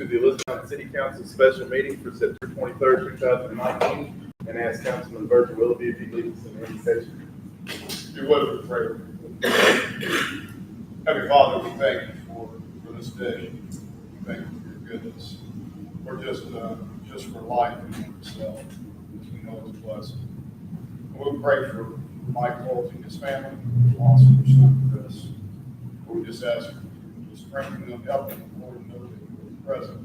To the Elizabeth City Council special meeting for September 23rd, 2019, and ask Councilman Virgil Willoughby if he leads us in any session. Do what with prayer. Heavenly Father, we thank you for this day. We thank you for your goodness, or just for life in itself, which we know is a blessing. We pray for Michael and his family, lost their son Chris. We just ask you to strengthen them, help them, Lord, and know that you are present.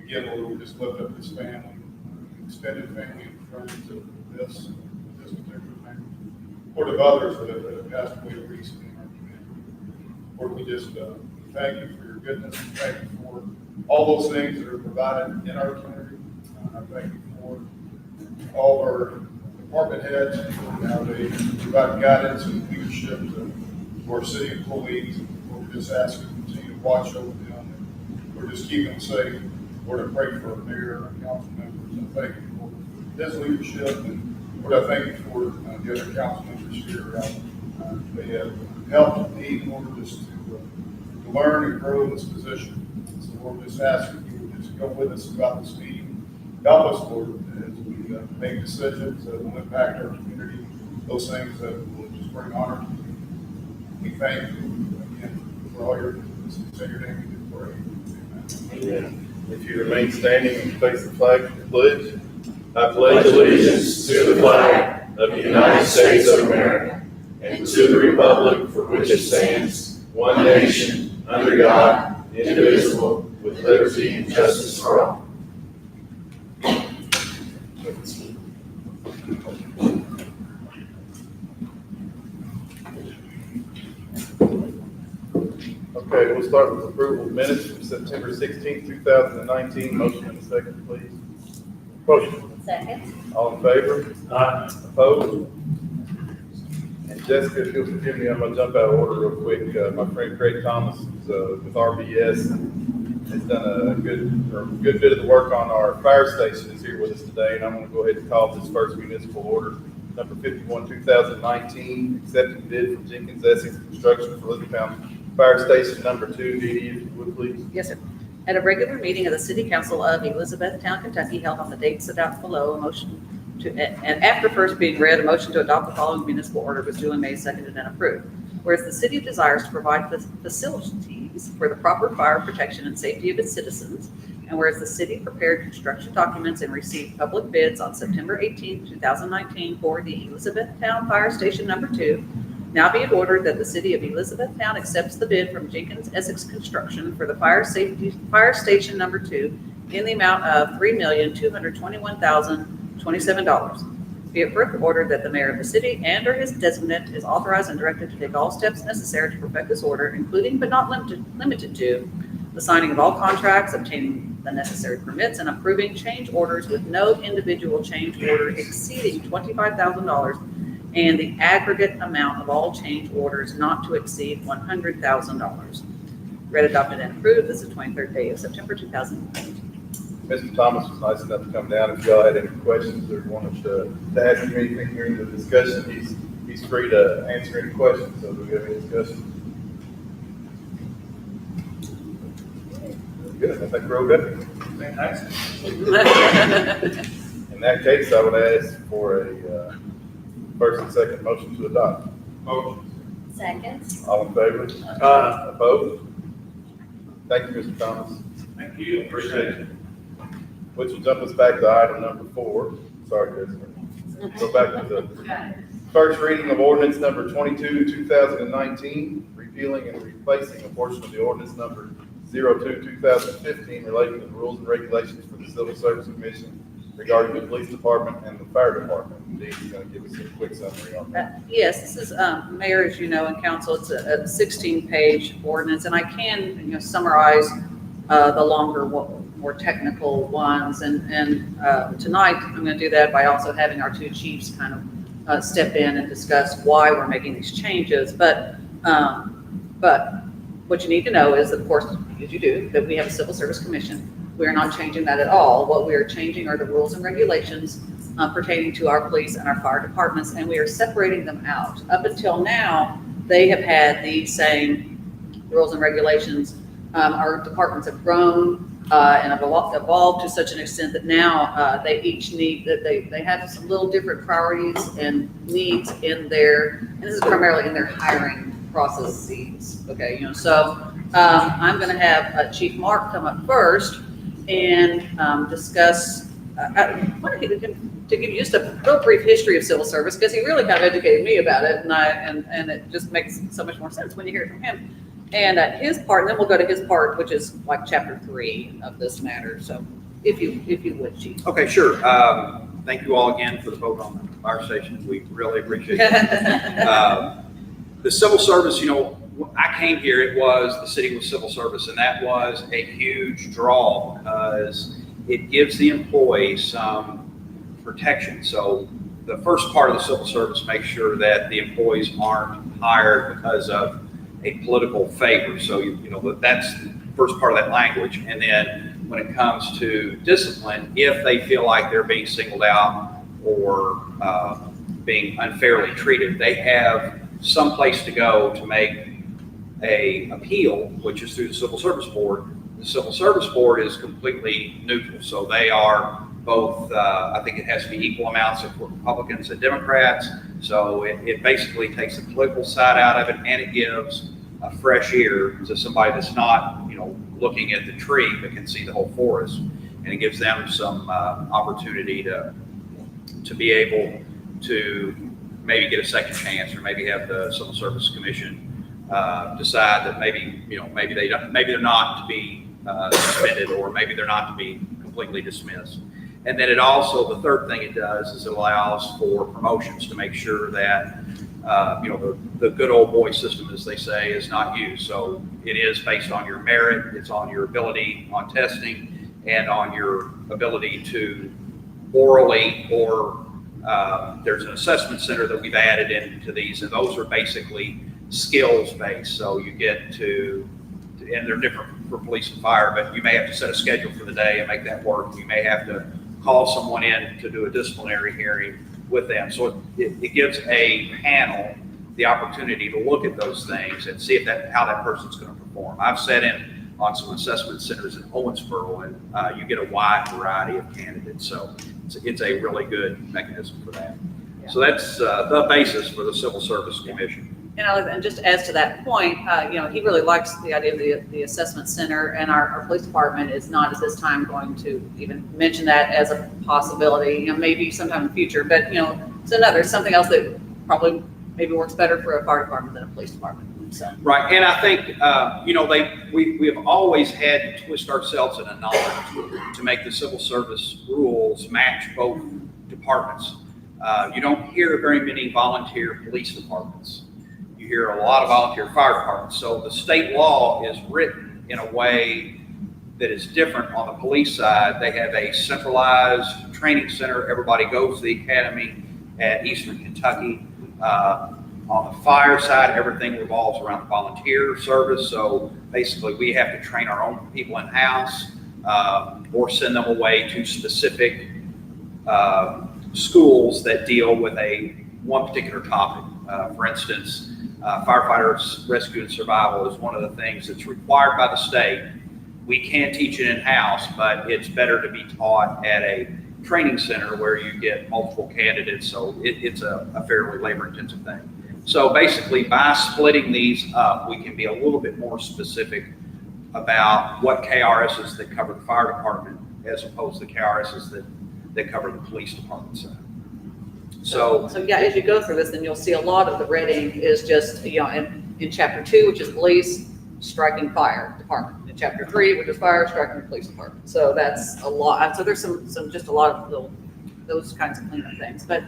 Again, Lord, we just lift up his family, extended family, and friends of this particular family. Lord, of others that have passed away recently in our community. Lord, we just thank you for your goodness. We thank you for all those things that are provided in our community. I thank you for all our department heads and how they provide guidance and leadership to our city employees. Lord, we just ask you to continue to watch over them. And Lord, just keep them safe. Lord, I pray for our mayor and our council members. I thank you for his leadership. And Lord, I thank you for the other council members here. They have helped me, Lord, just to learn and grow in this position. So Lord, just ask that you would just go with us throughout this meeting. Help us, Lord, as we make decisions that will impact our community, those things that will just bring honor to you. We thank you again for all your goodness. In your name we do pray. Amen. Amen. If you remain standing and face the flag for the pledge. I pledge allegiance to the flag of the United States of America and to the republic for which it stands, one nation, under God, indivisible, with liberty and justice for all. Okay, we'll start with approval of minutes from September 16th, 2019. Motion and a second, please. Motion. Second. All in favor? Aye. Opposed? And Jessica, if you'll forgive me, I'm going to jump out of order real quick. My friend Craig Thomas is with RBS and has done a good bit of the work on our fire station is here with us today, and I'm going to go ahead and call this first municipal order, number 51, 2019, accepting bid from Jenkins Essex Construction for Elizabethtown Fire Station number 2. Dee Dee, if you would, please. Yes, sir. At a regular meeting of the City Council of Elizabethtown, Kentucky, held on the date set out below, a motion to, and after first being read, a motion to adopt the following municipal order was duly made, seconded, and approved. Whereas the city desires to provide facilities for the proper fire protection and safety of its citizens, and whereas the city prepared construction documents and received public bids on September 18, 2019 for the Elizabethtown Fire Station number 2, now be it ordered that the city of Elizabethtown accepts the bid from Jenkins Essex Construction for the fire station number 2 in the amount of $3,221,027. Be it further ordered that the mayor of the city and or his designate is authorized and directed to take all steps necessary to perfect this order, including but not limited to the signing of all contracts, obtaining the necessary permits, and approving change orders with no individual change order exceeding $25,000 and the aggregate amount of all change orders not to exceed $100,000. Read, adopted, and approved. This is the 23rd day of September 2019. Mr. Thomas was nice enough to come down. If y'all had any questions or wanted to ask him anything during the discussion, he's free to answer any questions. So do we have any discussion? Good. I think we're okay. Fantastic. In that case, I would ask for a first and second motion to adopt. Motion. Second. All in favor? Opposed? Thank you, Mr. Thomas. Thank you. Appreciate it. Which will jump us back to item number 4. Sorry, Jessica. Go back to the first reading of ordinance number 22, 2019, repealing and replacing a portion of the ordinance number 02, 2015, relating to the rules and regulations for the Civil Service Commission regarding the police department and the fire department. Dee's going to give us a quick summary on that. Yes, this is, Mayor, as you know, and council, it's a 16-page ordinance, and I can, summarize the longer, more technical ones. And tonight, I'm going to do that by also having our 2 chiefs kind of step in and discuss why we're making these changes. But what you need to know is, of course, as you do, that we have a Civil Service Commission. We are not changing that at all. What we are changing are the rules and regulations pertaining to our police and our fire departments, and we are separating them out. Up until now, they have had the same rules and regulations. Our departments have grown and have evolved to such an extent that now they each need, that they have some little different priorities and needs in their, and this is primarily in their hiring processes, okay, so I'm gonna have Chief Mark come up first and discuss, I wanted to give you just a real brief history of civil service, because he really kind of educated me about it, and it just makes so much more sense when you hear it from him. And his part, and then we'll go to his part, which is like chapter 3 of this matter. So if you would, Chief. Okay, sure. Thank you all again for the vote on the fire station. We really appreciate it. The civil service, I came here, it was, the city was civil service, and that was a huge draw because it gives the employees some protection. So the first part of the civil service makes sure that the employees aren't hired because of a political favor. So, that's the first part of that language. And then when it comes to discipline, if they feel like they're being singled out or being unfairly treated, they have some place to go to make a appeal, which is through the Civil Service Board. The Civil Service Board is completely neutral. So they are both, I think it has to be equal amounts of Republicans and Democrats. So it basically takes the political side out of it, and it gives a fresh ear to somebody that's not, looking at the tree but can see the whole forest. And it gives them some opportunity to be able to maybe get a second chance, or maybe have the Civil Service Commission decide that maybe they're not to be suspended, or maybe they're not to be completely dismissed. And then it also, the third thing it does is it allows for promotions to make sure that, the good old boy system, as they say, is not used. So it is based on your merit, it's on your ability on testing, and on your ability to orally, or there's an assessment center that we've added into these, and those are basically skills based. So you get to, and they're different for police and fire, but you may have to set a schedule for the day and make that work. You may have to call someone in to do a disciplinary hearing with them. So it gives a panel the opportunity to look at those things and see how that person's going to perform. I've sat in on some assessment centers in Owensboro, and you get a wide variety of candidates. So it's a really good mechanism for that. Yeah. So that's the basis for the Civil Service Commission. And just as to that point, he really likes the idea of the assessment center, and our police department is not at this time going to even mention that as a possibility, maybe sometime in the future, but, it's something else that probably maybe works better for a fire department than a police department. So. Right, and I think, we have always had to twist ourselves in a knot to make the civil service rules match both departments. You don't hear very many volunteer police departments. You hear a lot of volunteer fire departments. So the state law is written in a way that is different on the police side. They have a centralized training center. Everybody goes to the academy at Eastern Kentucky. On the fire side, everything revolves around the volunteer service. So basically we have to train our own people in-house, or send them away to specific schools that deal with one particular topic. For instance, firefighters rescue and survival is one of the things that's required by the state. We can teach it in-house, but it's better to be taught at a training center where you get multiple candidates. So it's a fairly labor-intensive thing. So basically, by splitting these up, we can be a little bit more specific about what KRSs that cover the fire department, as opposed to KRSs that cover the police department side. So yeah, as you go through this, then you'll see a lot of the red ink is just, in chapter 2, which is police, striking fire department. In chapter 3, which is fire, striking the police department. So that's a lot. So there's just a lot of those kinds of cleanup things. But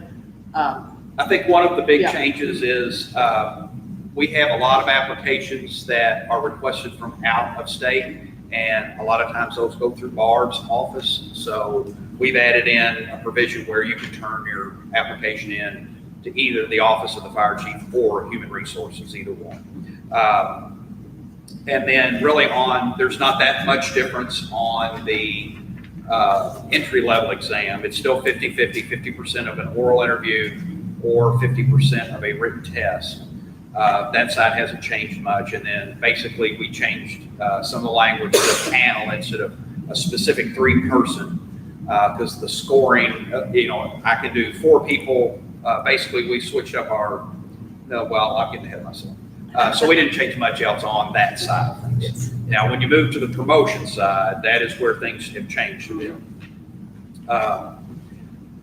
I think one of the big Yeah. changes is we have a lot of applications that are requested from out of state, and a lot of times those go through Barb's office. So we've added in a provision where you can turn your application in to either the office of the fire chief or human resources, either one. And then really there's not that much difference on the entry-level exam. It's still 50-50, 50% of an oral interview or 50% of a written test. That side hasn't changed much. And then basically we changed some of the language to the panel. Instead of a specific 3-person, because the scoring, I can do 4 people. Basically, we switched up I'm getting ahead of myself. So we didn't change much else on that side of things. Now, when you move to the promotion side, that is where things have changed a bit.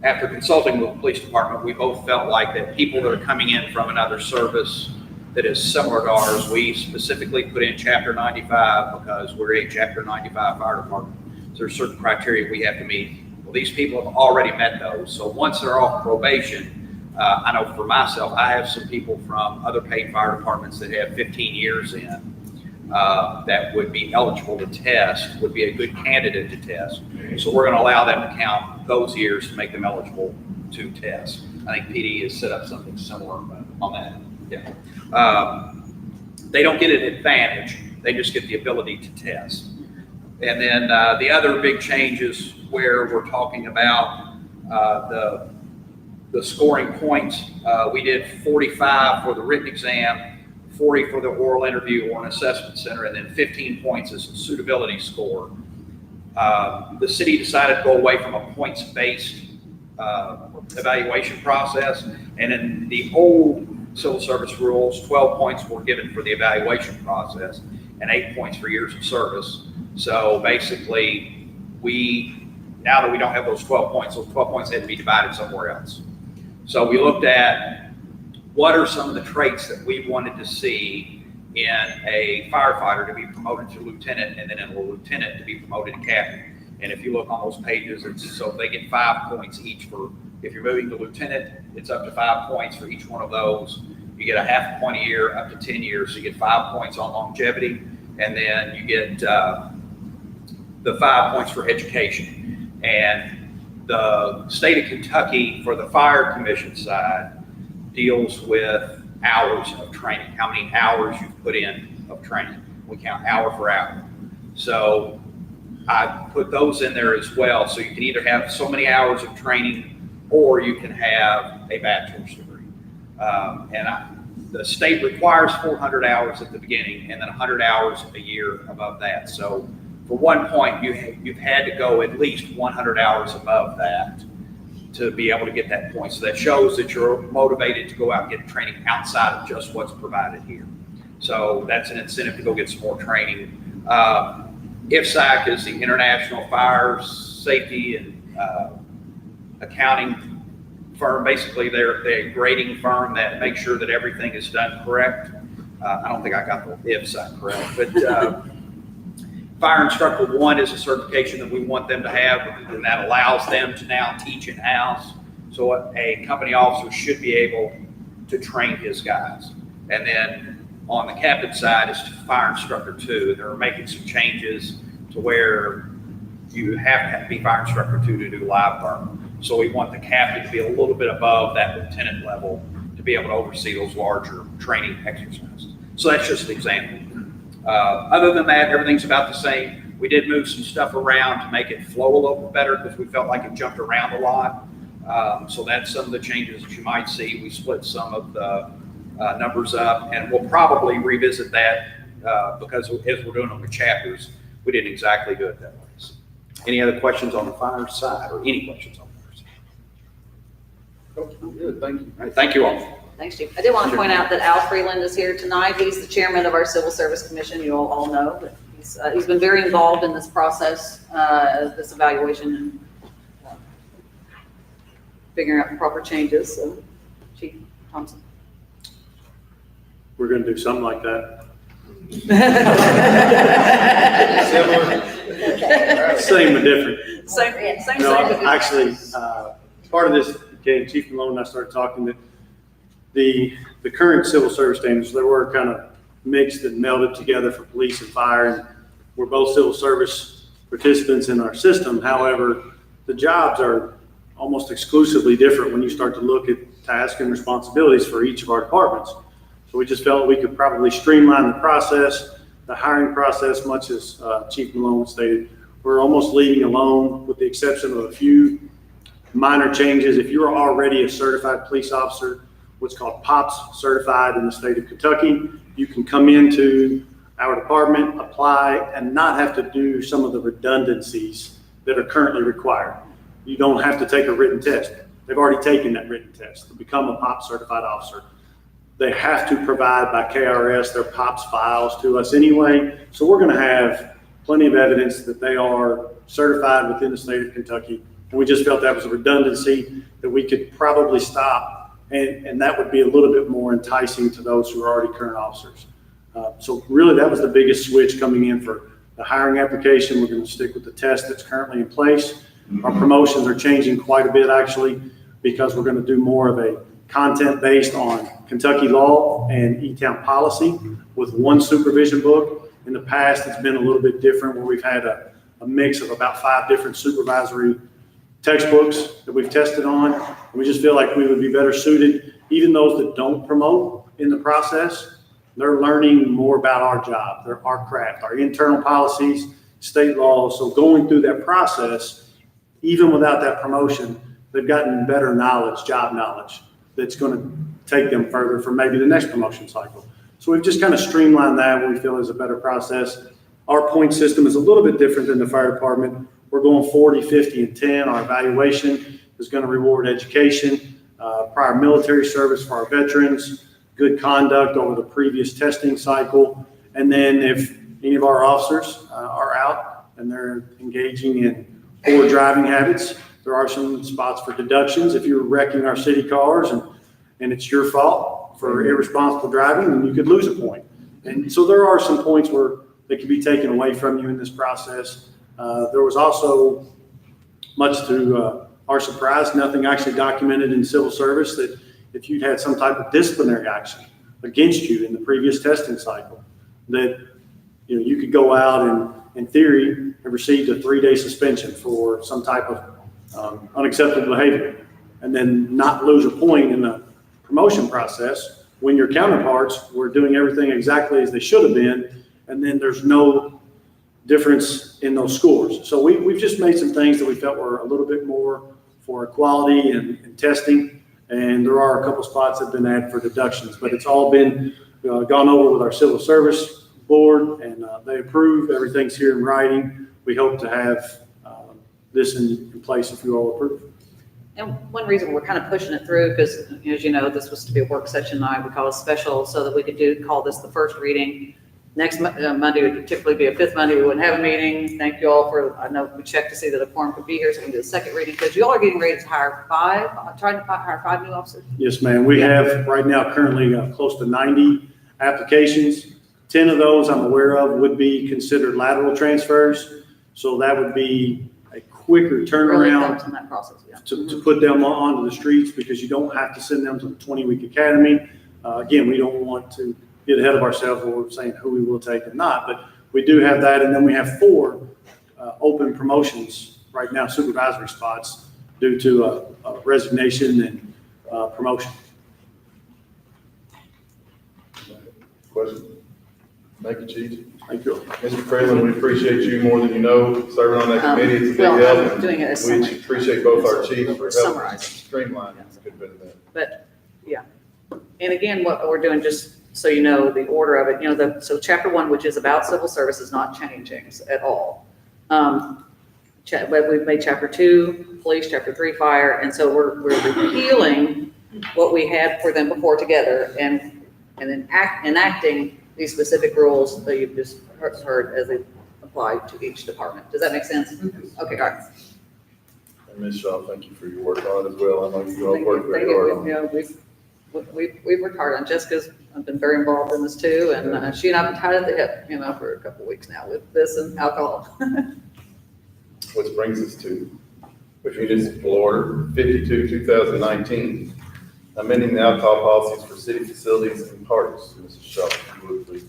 After consulting with the police department, we both felt like that people that are coming in from another service that is similar to ours, we specifically put in Chapter 95 because we're a Chapter 95 fire department. So there's certain criteria we have to meet. Well, these people have already met those. So once they're off probation, I know for myself, I have some people from other paid fire departments that have 15 years in that would be eligible to test, would be a good candidate to test. So we're going to allow them to count those years to make them eligible to test. I think PD has set up something similar on that. Yeah. They don't get an advantage. They just get the ability to test. And then the other big change is where we're talking about the scoring points. We did 45 for the written exam, 40 for the oral interview or an assessment center, and then 15 points as a suitability score. The city decided to go away from a points-based evaluation process, and in the old civil service rules, 12 points were given for the evaluation process and 8 points for years of service. So basically, now that we don't have those 12 points had to be divided somewhere else. So we looked at what are some of the traits that we wanted to see in a firefighter to be promoted to lieutenant, and then in a lieutenant to be promoted to captain. And if you look on those pages, so they get 5 points each for, if you're moving to lieutenant, it's up to 5 points for each one of those. You get a half a point a year up to 10 years. So you get 5 points on longevity, and then you get the 5 points for education. And the state of Kentucky, for the fire commission side, deals with hours of training, how many hours you've put in of training. We count hour for hour. So I put those in there as well. So you can either have so many hours of training or you can have a bachelor's degree. The state requires 400 hours at the beginning and then 100 hours a year above that. So for 1 point, you've had to go at least 100 hours above that to be able to get that point. So that shows that you're motivated to go out and get training outside of just what's provided here. So that's an incentive to go get some more training. IFSAC is the International Fire Safety and Accounting firm. Basically, they're a grading firm that makes sure that everything is done correct. I don't think I got the IFSAC correct, but Fire Instructor 1 is a certification that we want them to have, and that allows them to now teach in-house. So a company officer should be able to train his guys. And then on the captain side is Fire Instructor 2. They're making some changes to where you have to be Fire Instructor 2 to do live burn. So we want the captain to be a little bit above that lieutenant level to be able to oversee those larger training exercises. So that's just an example. Other than that, everything's about the same. We did move some stuff around to make it flow a little better because we felt like it jumped around a lot. So that's some of the changes that you might see. We split some of the numbers up, and we'll probably revisit that because as we're doing them with chapters, we didn't exactly do it that way. So, any other questions on the fire side, or any questions on the fire side? Good, thank you. All right, thank you all. Thanks, Chief. I did want to point out that Al Freeland is here tonight. He's the chairman of our Civil Service Commission. You all know, but he's been very involved in this process, this evaluation, and figuring out the proper changes. So, Chief Thompson. We're going to do something like that. Same but different. Same. No, actually, part of this came, Chief Malone and I started talking that the current civil service standards, they were kind of mixed and melded together for police and fire. And we're both civil service participants in our system. However, the jobs are almost exclusively different when you start to look at tasks and responsibilities for each of our departments. So we just felt we could probably streamline the process, the hiring process, much as Chief Malone stated. We're almost leaving alone with the exception of a few minor changes. If you're already a certified police officer, what's called POPS certified in the state of Kentucky, you can come into our department, apply, and not have to do some of the redundancies that are currently required. You don't have to take a written test. They've already taken that written test to become a POP certified officer. They have to provide by KRS their POPs files to us anyway. So we're going to have plenty of evidence that they are certified within the state of Kentucky. And we just felt that was a redundancy that we could probably stop. And that would be a little bit more enticing to those who are already current officers. So really that was the biggest switch coming in for the hiring application. We're going to stick with the test that's currently in place. Our promotions are changing quite a bit actually, because we're going to do more of a content based on Kentucky law and E-Town policy with one supervision book. In the past, it's been a little bit different where we've had a mix of about 5 different supervisory textbooks that we've tested on. And we just feel like we would be better suited. Even those that don't promote in the process, they're learning more about our job, our craft, our internal policies, state law. So going through that process, even without that promotion, they've gotten better knowledge, job knowledge, that's going to take them further for maybe the next promotion cycle. So we've just kind of streamlined that, what we feel is a better process. Our point system is a little bit different than the fire department. We're going 40, 50, and 10. Our evaluation is going to reward education, prior military service for our veterans, good conduct over the previous testing cycle. And then if any of our officers are out and they're engaging in poor driving habits, there are some spots for deductions. If you're wrecking our city cars and it's your fault for irresponsible driving, then you could lose a point. And so there are some points where they can be taken away from you in this process. There was also, much to our surprise, nothing actually documented in civil service that if you'd had some type of disciplinary action against you in the previous testing cycle, that you could go out and in theory have received a 3-day suspension for some type of unacceptable behavior, and then not lose a point in the promotion process when your counterparts were doing everything exactly as they should have been, and then there's no difference in those scores. So we've just made some things that we felt were a little bit more for equality and testing, and there are a couple spots that have been added for deductions, but it's all been gone over with our civil service board, and they approved. Everything's here in writing. We hope to have this in place if you all approve. And one reason we're kind of pushing it through, because as you know, this was to be a work session night, we call it special, so that we could call this the first reading. Next Monday would typically be a 5th Monday. We wouldn't have a meeting. Thank you all for, I know we checked to see that a quorum could be here, so we can do the second reading, because you all are getting ready to hire 5, trying to hire 5 new officers. Yes, ma'am. We have right now currently close to 90 applications. 10 of those I'm aware of would be considered lateral transfers. So that would be a quicker Really turnaround helps in that process, yeah. to put them onto the streets, because you don't have to send them to the 20-week academy. Again, we don't want to get ahead of ourselves when we're saying who we will take and not, but we do have that. And then we have 4 open promotions right now, supervisory spots, due to a resignation and promotion. Question? Thank you, Chief. Thank you. Mr. Freeland, we appreciate you more than you know, serving on that committee. It's a big Well, help. I'm doing it as We summary. appreciate both our chiefs for helping Summarizing. streamline this good bit of that. But, yeah. And again, what we're doing, just so you know, the order of it, so chapter 1, which is about civil service, is not changing at all. But we've made chapter 2, police, chapter 3, fire, and so we're repealing what we had for them before together and then enacting these specific rules that you've just heard as they apply to each department. Does that make sense? Okay, all right. And Ms. Shaw, thank you for your work on it as well. I know you all Thank worked you. very Thank hard you. on You it. know, we've worked hard on Jessica's. I've been very involved in this too, and she and I've been tied at the hip, for a couple of weeks now with this and alcohol. Which brings us to Municipal Order 52, 2019, amending the alcohol policies for city facilities and parks. Mrs. Shaw, if you would please.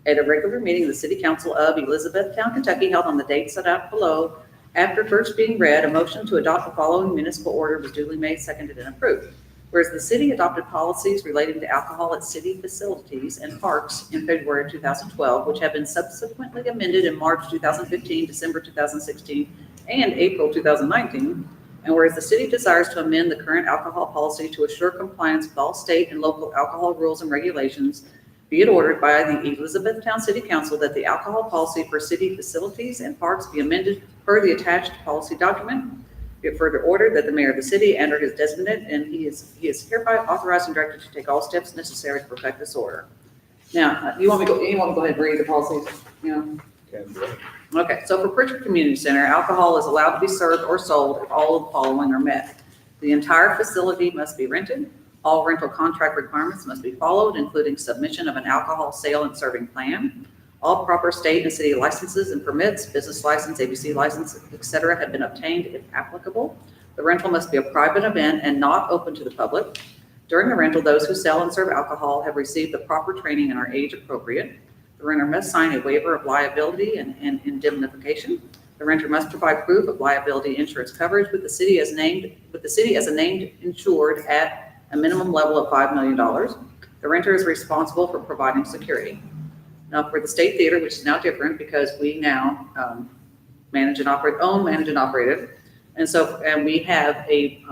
At a regular meeting of the City Council of Elizabethtown, Kentucky, held on the date set out below, after first being read, a motion to adopt the following municipal order was duly made, seconded, and approved. Whereas the city adopted policies relating to alcohol at city facilities and parks in February 2012, which have been subsequently amended in March 2015, December 2016, and April 2019. And whereas the city desires to amend the current alcohol policy to assure compliance with all state and local alcohol rules and regulations, Be it ordered by the Elizabethtown City Council that the alcohol policy for city facilities and parks be amended per the attached policy document. Be it further ordered that the mayor of the city and or his designate, and he is hereby authorized and directed to take all steps necessary to perfect this order. Now, you want me to go ahead and read the policies? You know? Can't do it. Okay, so for Pritchard Community Center, alcohol is allowed to be served or sold if all of the following are met. The entire facility must be rented. All rental contract requirements must be followed, including submission of an alcohol sale and serving plan. All proper state and city licenses and permits, business license, ABC license, et cetera, have been obtained if applicable. The rental must be a private event and not open to the public. During the rental, those who sell and serve alcohol have received the proper training and are age appropriate. The renter must sign a waiver of liability and indemnification. The renter must provide proof of liability insurance coverage with the city as a named insured at a minimum level of $5 million. The renter is responsible for providing security. Now, for the State Theater, which is now different because we now manage and operate it. And we have a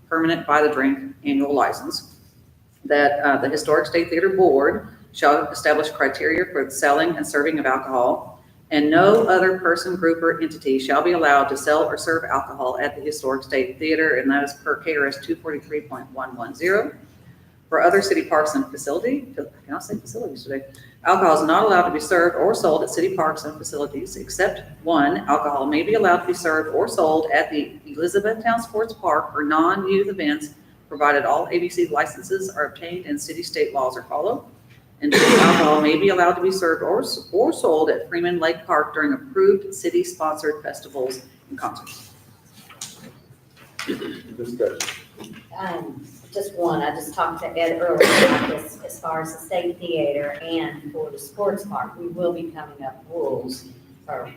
permanent by the drink annual license that the Historic State Theater Board shall establish criteria for the selling and serving of alcohol, and no other person, group, or entity shall be allowed to sell or serve alcohol at the Historic State Theater, and that is per KRS 243.110. For other city parks and facilities, I cannot say facilities today, alcohol is not allowed to be served or sold at city parks and facilities, except one, alcohol may be allowed to be served or sold at the Elizabethtown Sports Park for non-youth events, provided all ABC licenses are obtained and city state laws are followed. And two, alcohol may be allowed to be served or sold at Freeman Lake Park during approved city-sponsored festivals and concerts. Discussion. Just one, I just talked to Ed earlier about this, as far as the State Theater and for the sports park, we will be coming up rules or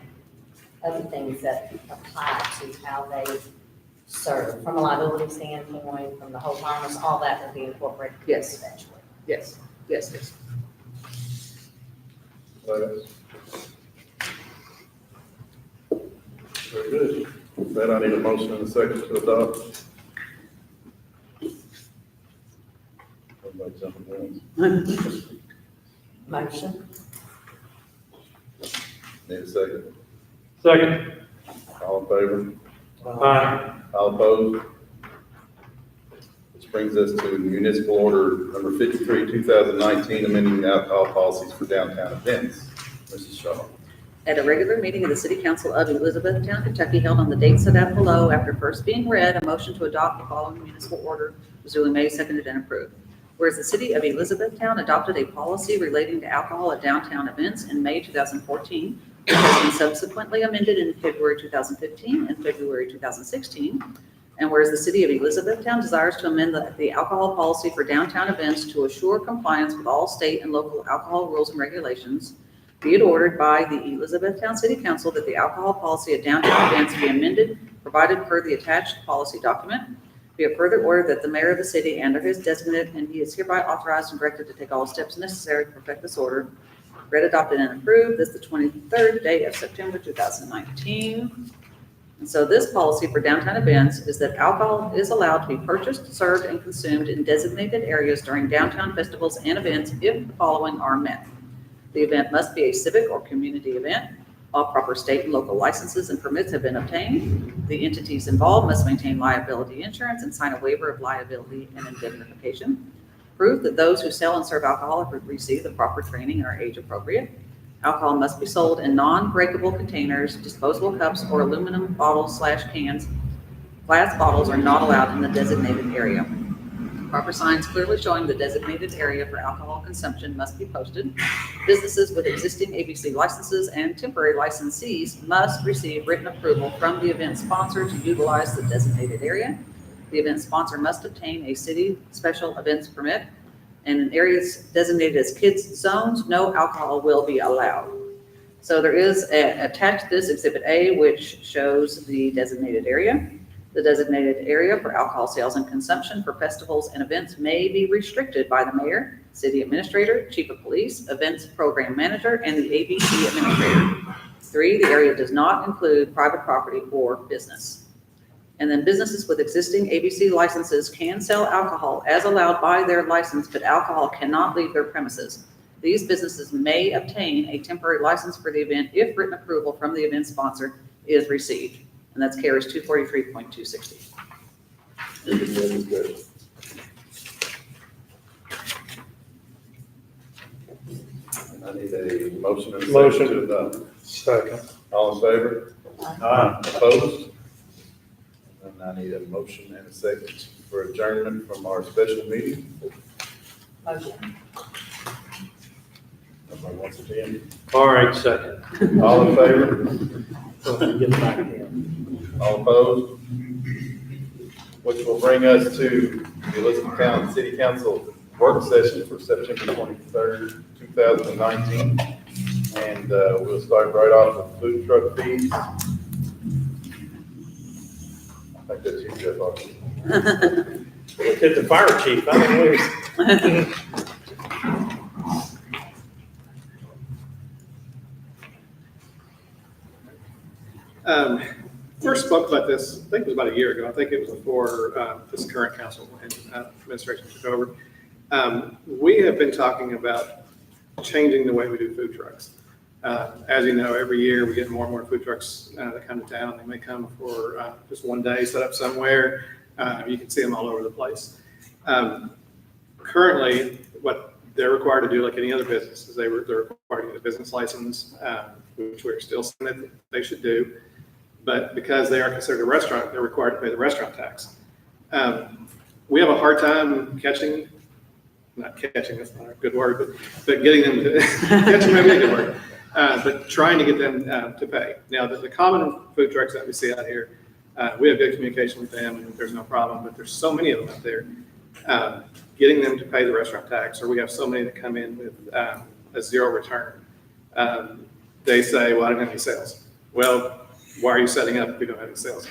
other things that apply to how they serve, from a liability standpoint, from the whole harmless, all that will be incorporated Yes. eventually. Yes, yes, yes. Very good. With that, I need a motion and a second to adopt. Everybody jumping in. Motion? Need a second. Second. All in favor? Aye. All opposed? Which brings us to municipal order number 53, 2019, amending the alcohol policies for downtown events. Mrs. Shaw. At a regular meeting of the City Council of Elizabethtown, Kentucky, held on the date set out below, after first being read, a motion to adopt the following municipal order was duly made, seconded, and approved. Whereas the City of Elizabethtown adopted a policy relating to alcohol at downtown events in May 2014, which has been subsequently amended in February 2015 and February 2016. And whereas the City of Elizabethtown desires to amend the alcohol policy for downtown events to assure compliance with all state and local alcohol rules and regulations, be it ordered by the Elizabethtown City Council that the alcohol policy at downtown events be amended, provided per the attached policy document. Be it further ordered that the mayor of the city and or his designate, and he is hereby authorized and directed to take all steps necessary to perfect this order. Read, adopted, and approved this the 23rd day of September 2019. And so this policy for downtown events is that alcohol is allowed to be purchased, served, and consumed in designated areas during downtown festivals and events if the following are met. The event must be a civic or community event. All proper state and local licenses and permits have been obtained. The entities involved must maintain liability insurance and sign a waiver of liability and indemnification. Proof that those who sell and serve alcohol have received the proper training and are age appropriate. Alcohol must be sold in non-breakable containers, disposable cups, or aluminum bottles/cans. Glass bottles are not allowed in the designated area. Proper signs clearly showing the designated area for alcohol consumption must be posted. Businesses with existing ABC licenses and temporary licensees must receive written approval from the event sponsor to utilize the designated area. The event sponsor must obtain a city special events permit. And in areas designated as kids zones, no alcohol will be allowed. So there is attached this Exhibit A, which shows the designated area. The designated area for alcohol sales and consumption for festivals and events may be restricted by the mayor, city administrator, chief of police, events program manager, and the ABC administrator. 3, the area does not include private property or business. And then businesses with existing ABC licenses can sell alcohol as allowed by their license, but alcohol cannot leave their premises. These businesses may obtain a temporary license for the event if written approval from the event sponsor is received. And that's KRS 243.260. I need a motion and a Motion. second to adopt. Second. All in favor? Aye. Opposed? And I need a motion and a second for adjournment from our special meeting. Motion. Nobody wants it in. All right, second. All in favor? Get back here. All opposed? Which will bring us to the Elizabeth County City Council work session for September 23rd, 2019. And we'll start right off with food truck fees. I think that's you, Jeff. Look at the fire chief, I don't know. First spoke about this, I think it was about a year ago. I think it was before this current council and administration took over. We have been talking about changing the way we do food trucks. As you know, every year we get more and more food trucks that come to town. They may come for just one day, set up somewhere. You can see them all over the place. Currently, what they're required to do, like any other business, is they're required to get a business license, which we're still saying that they should do. But because they are considered a restaurant, they're required to pay the restaurant tax. We have a hard time not catching, that's not a good word, but getting them to, catching maybe a good word, but trying to get them to pay. Now, the common food trucks that we see out here, we have good communication with them and there's no problem, but there's so many of them out there. Getting them to pay the restaurant tax, or we have so many that come in with a zero return. They say, well, I don't have any sales. Well, why are you setting up if you don't have any sales?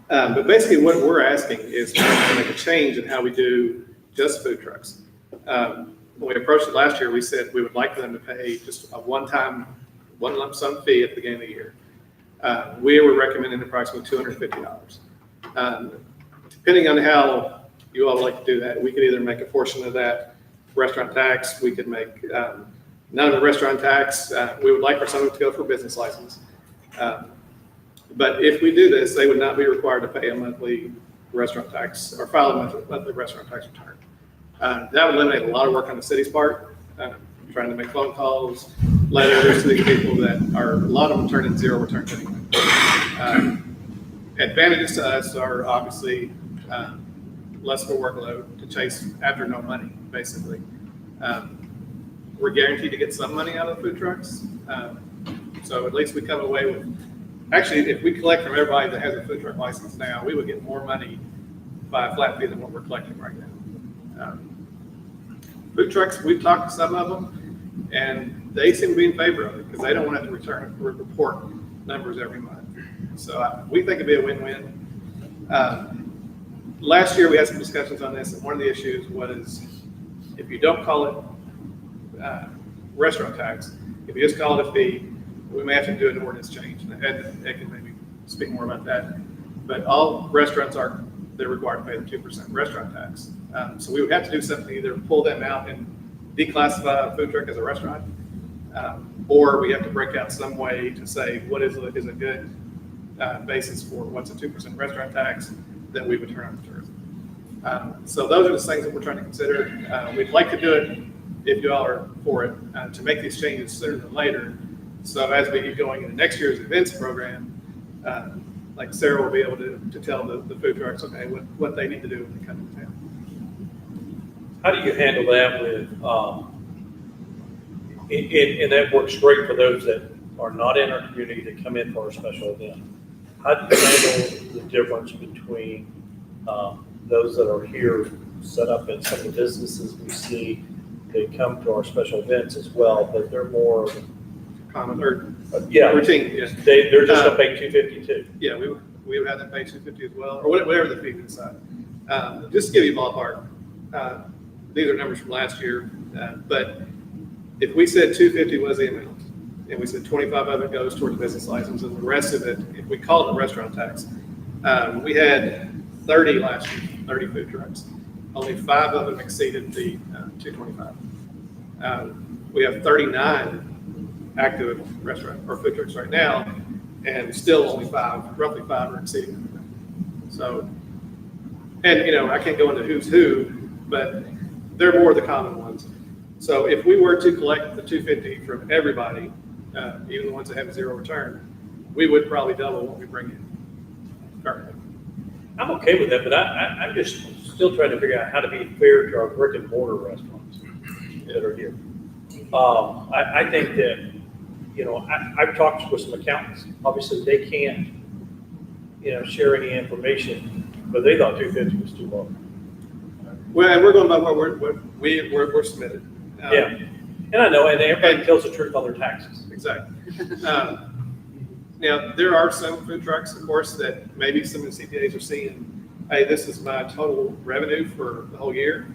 But basically what we're asking is to make a change in how we do just food trucks. When we approached it last year, we said we would like for them to pay just a one lump sum fee at the beginning of the year. We were recommending approximately $250. Depending on how you all like to do that, we could either make a portion of that restaurant tax, we could make none of the restaurant tax. We would like for someone to go for a business license. But if we do this, they would not be required to pay a monthly restaurant tax or file a monthly restaurant tax return. That would eliminate a lot of work on the city's part, trying to make phone calls, letters to these people that are, a lot of them turn in zero returns anyway. Advantages to us are obviously less of a workload to chase after no money, basically. We're guaranteed to get some money out of the food trucks. So at least we come away with, actually, if we collect from everybody that has a food truck license now, we would get more money by a flat fee than what we're collecting right now. Food trucks, we've talked to some of them, and they seem to be in favor of it because they don't want to have to report numbers every month. So we think it'd be a win-win. Last year, we had some discussions on this, and one of the issues was if you don't call it restaurant tax, if you just call it a fee, we may have to do an ordinance change. And Ed can maybe speak more about that. But all restaurants they're required to pay the 2% restaurant tax. So we would have to do something, either pull them out and declassify a food truck as a restaurant, or we have to break out some way to say what is a good basis for what's a 2% restaurant tax that we would turn on the tourism. So those are the things that we're trying to consider. We'd like to do it, if you all are for it, to make these changes sooner than later. So as we get going into next year's events program, like Sarah will be able to tell the food trucks, okay, what they need to do when they come into town. How do you handle that with, and that works great for those that are not in our community that come in for a special event. How do you handle the difference between those that are here set up in some of the businesses we see, they come to our special events as well, but they're more Common or yeah, routine, yeah. they're just gonna pay $252. Yeah, we would have them pay $250 as well, or whatever the fee we decide. Just to give you a ballpark, these are numbers from last year, but if we said $250 was the amount, and we said 25 of it goes towards business license, and the rest of it, if we call it a restaurant tax, we had 30 last year, 30 food trucks. Only 5 of them exceeded the $225. we have 39 active restaurant or food trucks right now, and still only roughly five are exceeding that. So, and you know, I can't go into who's who, but they're more of the common ones. So if we were to collect the 250 from everybody, even the ones that have zero return, we would probably double what we bring in currently. I'm okay with that, but I'm just still trying to figure out how to be fair to our brick and mortar restaurants that are here. I think that, you know, I've talked with some accountants. Obviously, they can't, you know, share any information, but they thought 250 was too low. Well, and we're going by what we're submitted. Yeah, and I know, and everybody tells the truth on their taxes. Exactly. Now, there are some food trucks, of course, that maybe some of the CPAs are seeing, hey, this is my total revenue for the whole year.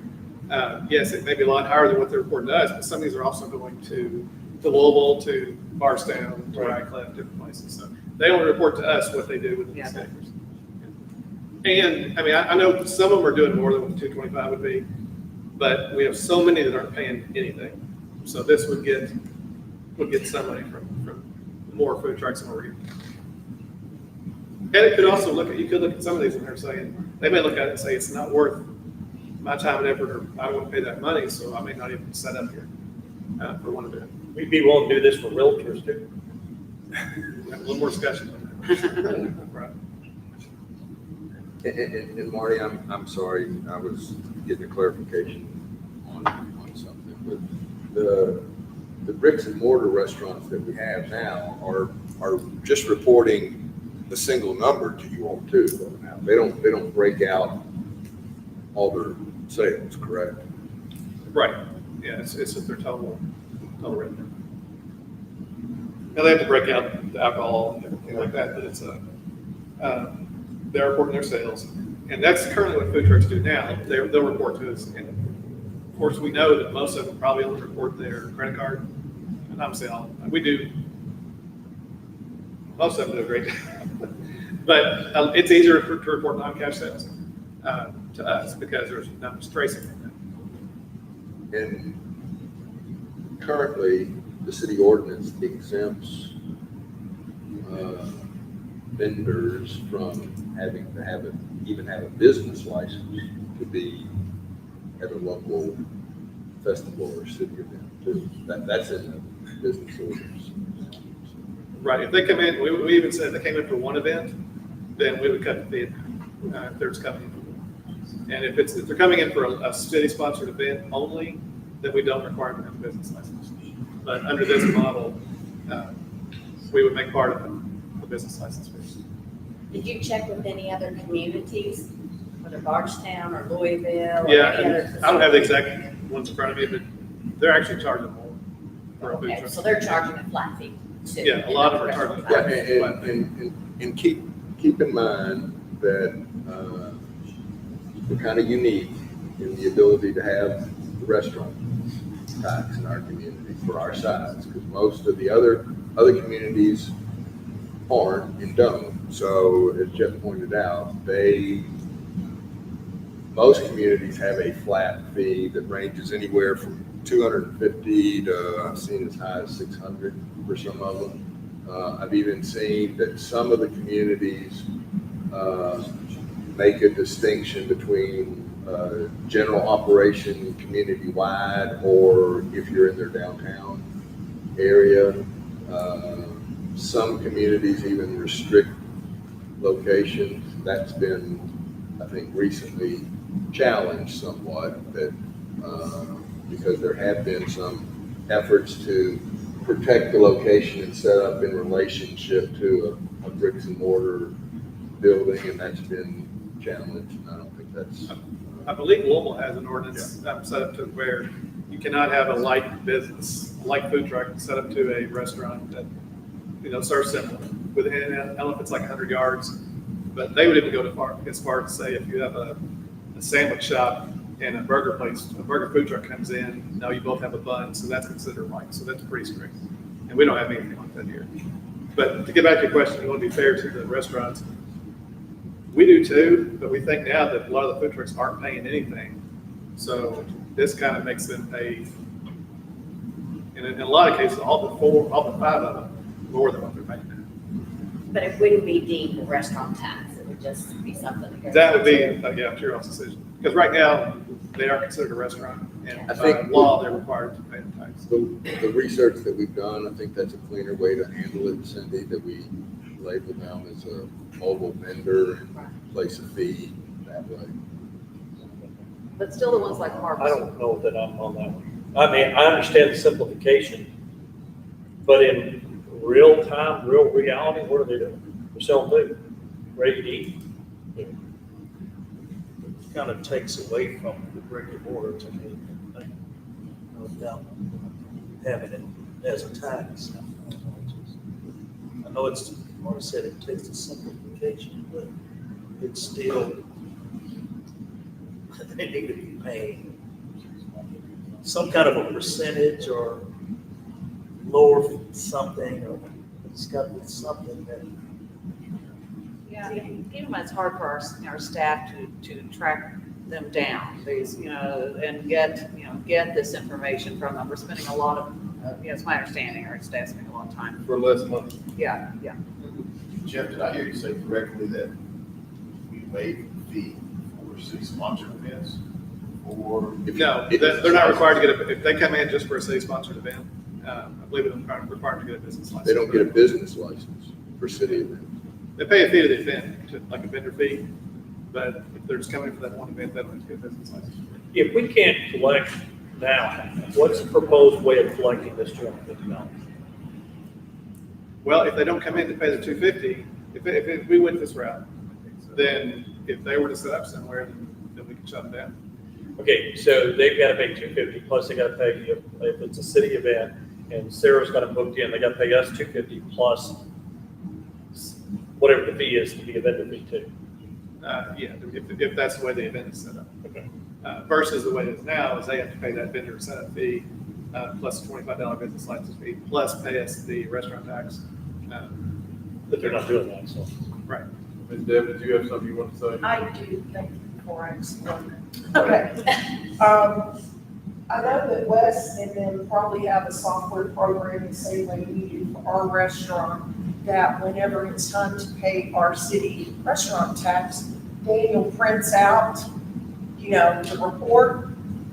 Yes, it may be a lot higher than what they're reporting to us, but some of these are also going to Louisville, to Barstown, to Radcliffe, different places. So they only report to us what they do with the newspapers. And I mean, I know some of them are doing more than what the 225 would be, but we have so many that aren't paying anything. So this would get somebody from more food trucks than we're getting. And it could also you could look at some of these and they're saying, they may look at it and say, it's not worth my time and effort, or I don't want to pay that money, so I may not even set up here for one of them. We'd be willing to do this for realtors too. Have a little more discussion on that. Right. And Marty, I'm sorry, I was getting a clarification on something, but the bricks and mortar restaurants that we have now are just reporting the single number to you all too. Now they don't break out all their sales, correct? Right. Yeah, it's just their total revenue. Now they have to break out the alcohol and everything like that, but it's they're reporting their sales, and that's currently what food trucks do now. They'll report to us, and of course we know that most of them probably only report their credit card. And I'm saying we do. Most of them do a great job, but it's easier to report non-cash sales to us because there's not much tracing in that. And currently, the city ordinance exempts vendors from having to even have a business license to be at a local festival or city event too. That's in the business ordinance. Right, if they come in, we even said if they came in for one event, then we would cut the fee if they're just coming in. And if they're coming in for a city-sponsored event only, then we don't require them to have a business license. But under this model, we would make part of the business license fee. Did you check with any other communities, whether Bardstown or Louisville? Or Yeah, any other and I don't have the exact ones in front of me, but they're actually charging more for a food Okay, truck. so they're charging a flat fee too. Yeah, a lot of them are charging a Yeah, flat fee. and keep in mind that we're kind of unique in the ability to have the restaurant tax in our community for our size, because most of the other communities aren't and don't. So as Jeff pointed out, most communities have a flat fee that ranges anywhere from $250 to I've seen as high as $600 for some of them. I've even seen that some of the communities make a distinction between general operation community-wide, or if you're in their downtown area. Some communities even restrict locations. That's been, I think, recently challenged somewhat, that because there have been some efforts to protect the location and set up in relationship to a bricks and mortar building, and that's been challenged. And I don't think that's. I believe Louisville has an ordinance set up to where you cannot have a light business, a light food truck set up to a restaurant that, serves similar. Within, I don't know if it's like 100 yards, but they would even go as far as say if you have a sandwich shop and a burger food truck comes in, now you both have a bun, so that's considered light. So that's pretty strict. And we don't have anything like that here. But to get back to your question, you want to be fair to the restaurants. We do too, but we think now that a lot of the food trucks aren't paying anything. So this kind of makes them pay And in a lot of cases, all but 5 of them, more than what they're paying now. But it wouldn't be deemed a restaurant tax, it would just be something that goes. That would be, into- yeah, your own decision. Because right now, they are considered a restaurant, and I by think- law, they're required to pay the tax. The research that we've done, I think that's a cleaner way to handle it, Cindy, that we label them as a mobile vendor and place a fee that way. But still the ones like I Harvest. don't know that I'm on that one. I mean, I understand the simplification, but in real time, real reality, what are they doing? They're selling food, ready to eat. Kind of takes away from the brick and mortar to me, without having it as a tax. I know it's, like I said, it takes a simplification, but it's still, they need to be paying some kind of a percentage or lower something, or it's got to be something that. Yeah, even when it's hard for our staff to track them down, these, and get this information from them. We're spending a lot of, it's my understanding, our staff's spending a lot of time. For less money. Yeah. Jeff, did I hear you say correctly that we waive the fee for city sponsored events? Or No, they're not required to get if they come in just for a city-sponsored event, I believe they're required to get a business license. They don't get a business license for city events. They pay a fee to the event, like a vendor fee, but if they're just coming for that one event, they don't have to get a business license. If we can't collect now, what's the proposed way of collecting this $250? Well, if they don't come in to pay the $250, if we went this route, then if they were to set up somewhere, then we could shut them down. Okay, so they've got to pay $250, plus they got to pay, if it's a city event, and Sarah's got it booked in, they got to pay us $250 plus whatever the fee is to be a vendor fee too. Yeah, if that's the way the event is set up. Okay. Versus the way it is now, is they have to pay that vendor setup fee, plus a $25 business license fee, plus pay us the restaurant tax. But they're not doing that, so. Right. Ms. Deb, did you have something you want to say? I do, thank you before I explain. Okay. I know that Wes and them probably have a software program the same way we do for our restaurant, that whenever it's time to pay our city restaurant tax, Daniel prints out, the report,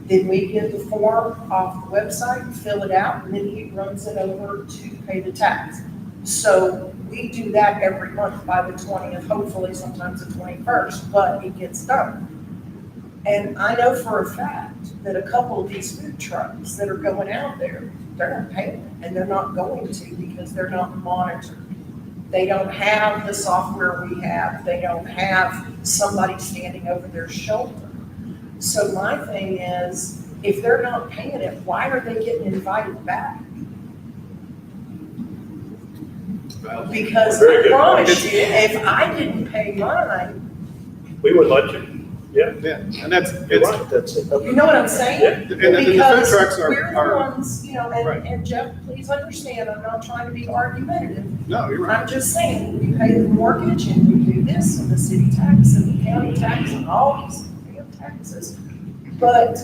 then we get the form off the website, fill it out, and then he runs it over to pay the tax. So we do that every month by the 20th, hopefully sometimes the 21st, but it gets done. And I know for a fact that a couple of these food trucks that are going out there, they're not paying, and they're not going to because they're not monitored. They don't have the software we have. They don't have somebody standing over their shoulder. So my thing is, if they're not paying it, why are they getting invited back? Because Very I good promise point. you, if I didn't pay mine, We would let you, yeah, Yeah, and that's, you're it's, right, that's it. you know what I'm saying? Yeah. and the food Because trucks we're the are, ones, Right. and Jeff, please understand, I'm not trying to be argumentative. no, you're right. I'm just saying, we pay the mortgage and we do this and the city tax and the county tax and all these damn taxes. But,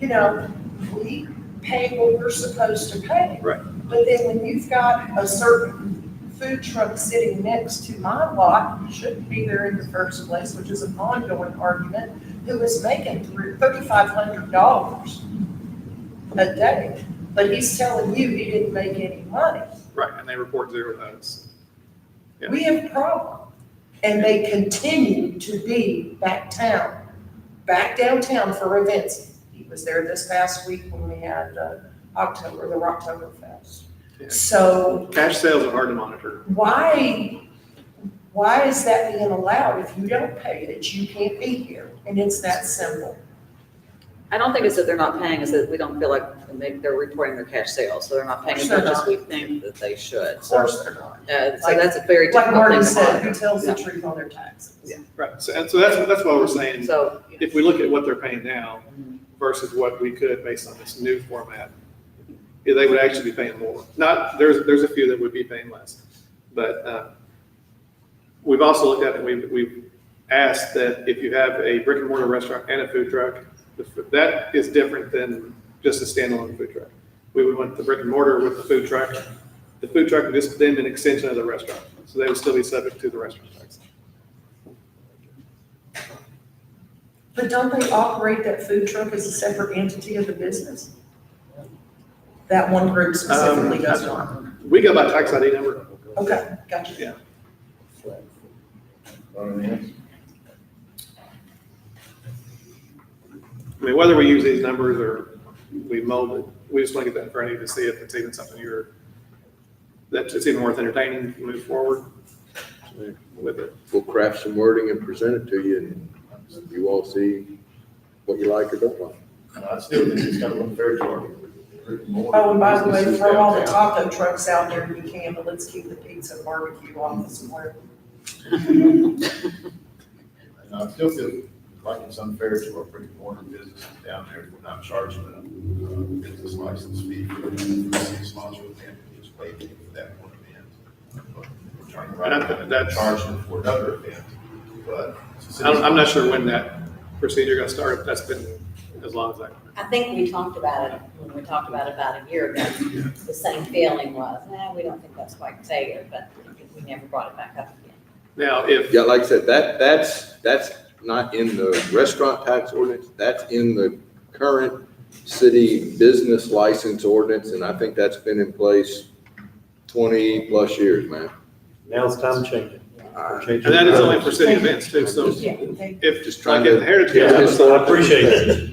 we pay what we're supposed to pay. Right. But then when you've got a certain food truck sitting next to my lot, shouldn't be there in the first place, which is an ongoing argument, who is making $3,500 a day. But he's telling you he didn't make any money. Right, and they report zero notice. Yeah. We have a problem. And they continue to be back downtown for events. He was there this past week when we had the Rocktoberfest. Yeah. So Cash sales are hard to monitor. why is that being allowed? If you don't pay it, you can't be here. And it's that simple. I don't think it's that they're not paying, it's that we don't feel like they're reporting their cash sales, so they're not paying as They're much as not. we think that they should. Of So, course they're not. so that's a very Like difficult Marty thing to said, who monitor. tells the Yeah. truth on their taxes? Yeah. Right, so, and so that's why we're saying, So, if we look at what they're paying now versus what we could based on this new format, yeah, they would actually be paying more. Not, there's a few that would be paying less. But we've also looked at it, we've asked that if you have a brick and mortar restaurant and a food truck, that is different than just a standalone food truck. we would want the brick and mortar with the food truck. The food truck would just then be an extension of the restaurant, so they would still be subject to the restaurant tax. But don't they operate that food truck as a separate entity of the business? That one group specifically does not. We go by tax ID number. Okay, gotcha. Yeah. I mean, whether we use these numbers or we mold it, we just want to get that in front of you to see if it's even something that it's even worth entertaining to move forward with it. We'll craft some wording and present it to you, and you all see what you like or don't like. I still think it's gotta look fair to our. Oh, and by the way, throw all the taco trucks out there if you can, but let's keep the pizza and barbecue off the square. And I still feel like it's unfair to our brick and mortar businesses down there if we're not charging them a business license fee for a city sponsored event, we just pay them for that one event. But we're turning around and charging them for another event, but. I'm not sure when that procedure got started, but that's been as long as I think we talked about it, when we talked about it about a year ago, the same feeling was, we don't think that's quite fair, but we never brought it back up again. Now, if, Yeah, like I said, that's not in the restaurant tax ordinance, that's in the current city business license ordinance, and I think that's been in place 20+ years, man. Now it's time to change it. and that is only for city events too, so Yeah, if, Just like trying if to. the Heritage. Yeah, Guest- just so I appreciate it.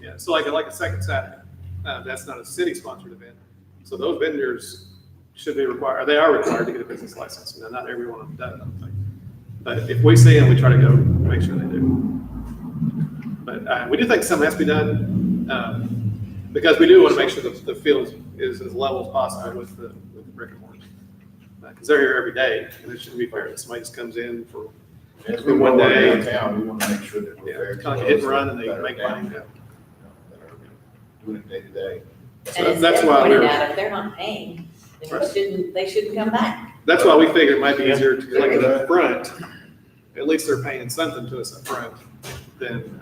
Yeah, so like a second Saturday, that's not a city-sponsored event. So those vendors should be required, they are required to get a business license. Now, not every one of them does, I don't think. But if we see them, we try to go make sure they do. But we do think something has to be done, because we do want to make sure the field is as level as possible with the brick and mortar. Because they're here every day, and it shouldn't be fair that somebody just comes in for, As we one roll day. downtown, we wanna make sure that we're fair. yeah, to kind of hit and those run and they that are make down money. there, that are doing it day to day. So And as that's Ed why pointed we're, out, if they're not paying, then Right. they shouldn't come back. that's why we figured it might be easier to collect it up front. At least they're paying something to us up front than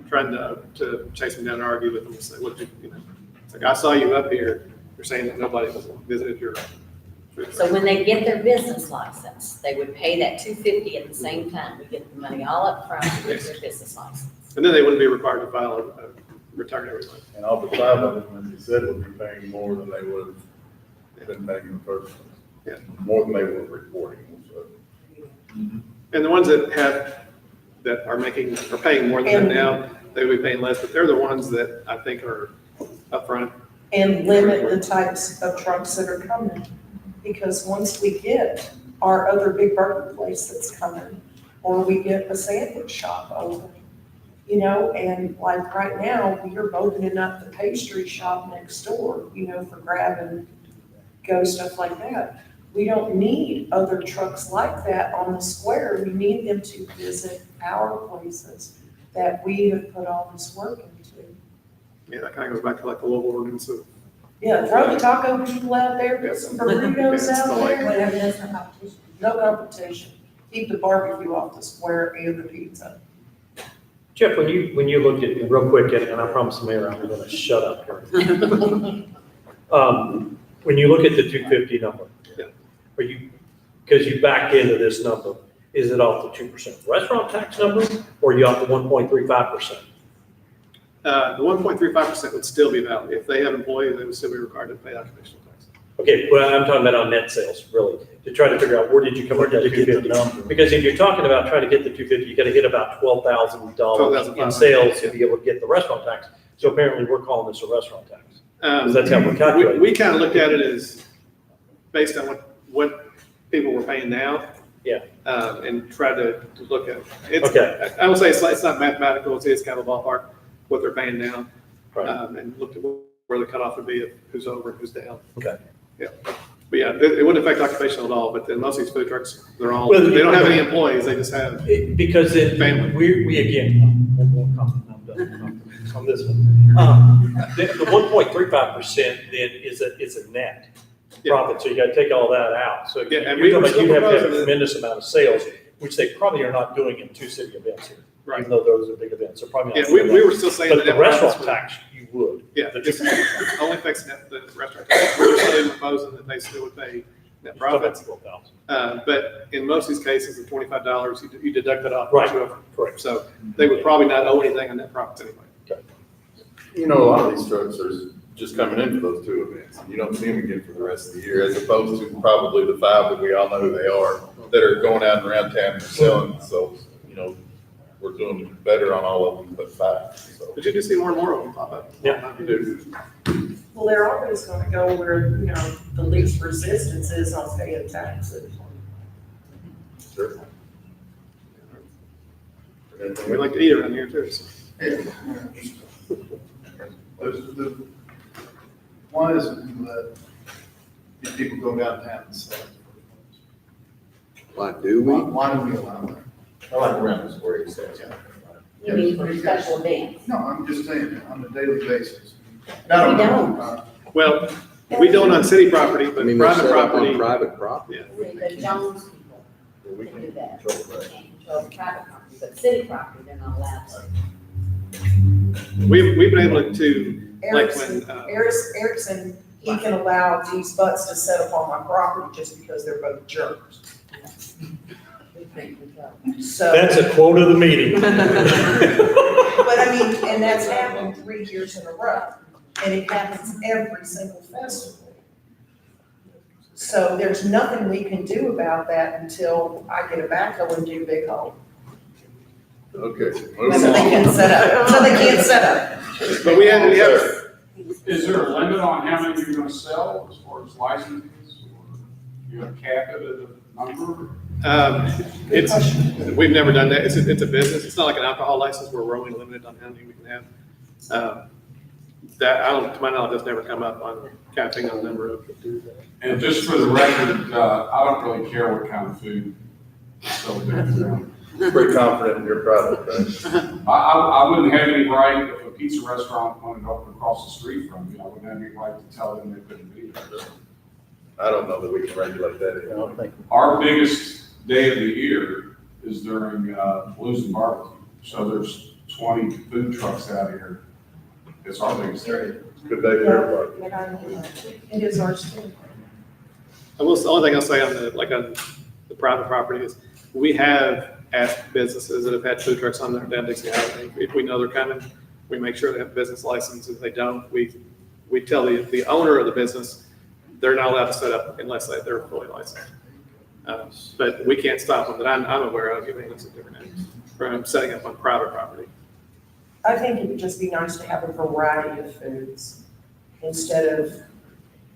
trying to chase them down and argue with them and say, what did you know? It's like, I saw you up here, you're saying that nobody visited your. So when they get their business license, they would pay that $250 at the same time. We get the money all up front to get their business license. And then they wouldn't be required to file a return every month. And off the top of it, as you said, we'll be paying more than they would have been paying in the first place. Yeah. More than they were reporting, so. And the ones that are paying more than that now, they would be paying less, but they're the ones that I think are upfront. and limit the types of trucks that are coming. Because once we get our other big burger place that's coming, or we get a sandwich shop open, and like right now, we are opening up the pastry shop next door, for grab and go stuff like that. We don't need other trucks like that on the square. We need them to visit our places that we have put all this work into. Yeah, that kind of goes back to like the local ordinance of. Yeah, throw the taco people out there, put some burritos Yeah, out so like- there. Whatever, that's no competition. No competition. Keep the barbecue off the square and the pizza. Jeff, when you looked at it real quick, and I promise the mayor, I'm gonna shut up here. When you look at the 250 number, Yeah. are you, because you backed into this number, is it off the 2% restaurant tax number, or are you off the 1.35%? The 1.35% would still be valid. If they have employees, they would still be required to pay occupational tax. Okay, well, I'm talking about on net sales, really, to try to figure out where did you come up with that 250? Because if you're talking about trying to get the 250, you gotta hit about $12,000 in $12,500, sales to be able to get the restaurant tax. So apparently, we're calling this a restaurant tax. Because that's how we're calculating. We kind of looked at it as based on what people were paying now. Yeah. And tried to look at it. Okay. I would say it's not mathematical, it's kind of a ballpark, what they're paying now. Right. And looked at where the cutoff would be of who's over and who's down. Okay. Yeah. But yeah, it wouldn't affect occupational at all, but then most of these food trucks, they don't have any employees, they just have. Because then, Family. we again, one more comment, I'm done on this one. The 1.35% then is a net Yeah. profit, so you gotta take all that out. So Yeah, and you're we were talking about still you have to have a proposing that- tremendous amount of sales, which they probably are not doing in two city events here. Right. even though those are big events, so probably not. Yeah, we were still saying But that. the net profits restaurant would- tax, you would. Yeah, it's only affects the restaurant tax. We're still proposing that they still would pay net profits. But in most of these cases, the $25, you deduct that off. Right. whatsoever. Correct. So they would probably not owe anything on net profits anyway. You know, a lot of these trucks are just coming in for those 2 events. You don't see them again for the rest of the year, as opposed to probably the 5 that we all know who they are, that are going out and around town and selling. So, you know, we're doing better on all of them but 5, so. But you do see more and more of them pop up. Yeah. We do. Well, they're always gonna go where, you know, the least resistance is on paying taxes. Sure. We like to eat around here too. So. Why is it that these people go downtown and sell? Why do we? Why do we allow that? I like around this where it says. You mean for special events? No, I'm just saying, on a daily basis. We don't. Well, we don't on city property, I but mean, they're private set up property. on private property. Yeah. See, the Jones people We can can do that. control They that. can't control the private property, but city property, they're not allowed to. We've been able to, like Erickson, when, Erickson, he can allow these butts to set up on my property just because they're both jerks. We can't control. So, That's a quote of the meeting. but I mean, and that's happened 3 years in a row, and it happens every single festival. So there's nothing we can do about that until I get a backhoe and do a big hole. Okay. So moving they on. can set up, so they can't set up. but we have, Is there a limit on how many you're gonna sell as far as licenses? Or you have cap it at a number? we've never done that. It's a business. It's not like an alcohol license where we're only limited on how many we can have. That, to my knowledge, that's never come up on capping on the number of. And just for the record, I don't really care what kind of food is sold there. Pretty confident in your product, right? I wouldn't have any right, if a pizza restaurant wanted to open across the street from me, I wouldn't have any right to tell them they couldn't be there. I don't know that we can regulate that anymore. Our biggest day of the year is during Blues and Barbecue. So there's 20 food trucks out here. It's our biggest day. Good day for everybody. It is ours too. The only thing I'll say on the private property is we have asked businesses that have had food trucks on their down Dixie Highway. If we know they're coming, we make sure they have a business license. If they don't, we tell the owner of the business, they're not allowed to set up unless they're fully licensed. But we can't stop them that I'm aware of, giving us a different name, from setting up on private property. I think it would just be nice to have a variety of foods instead of,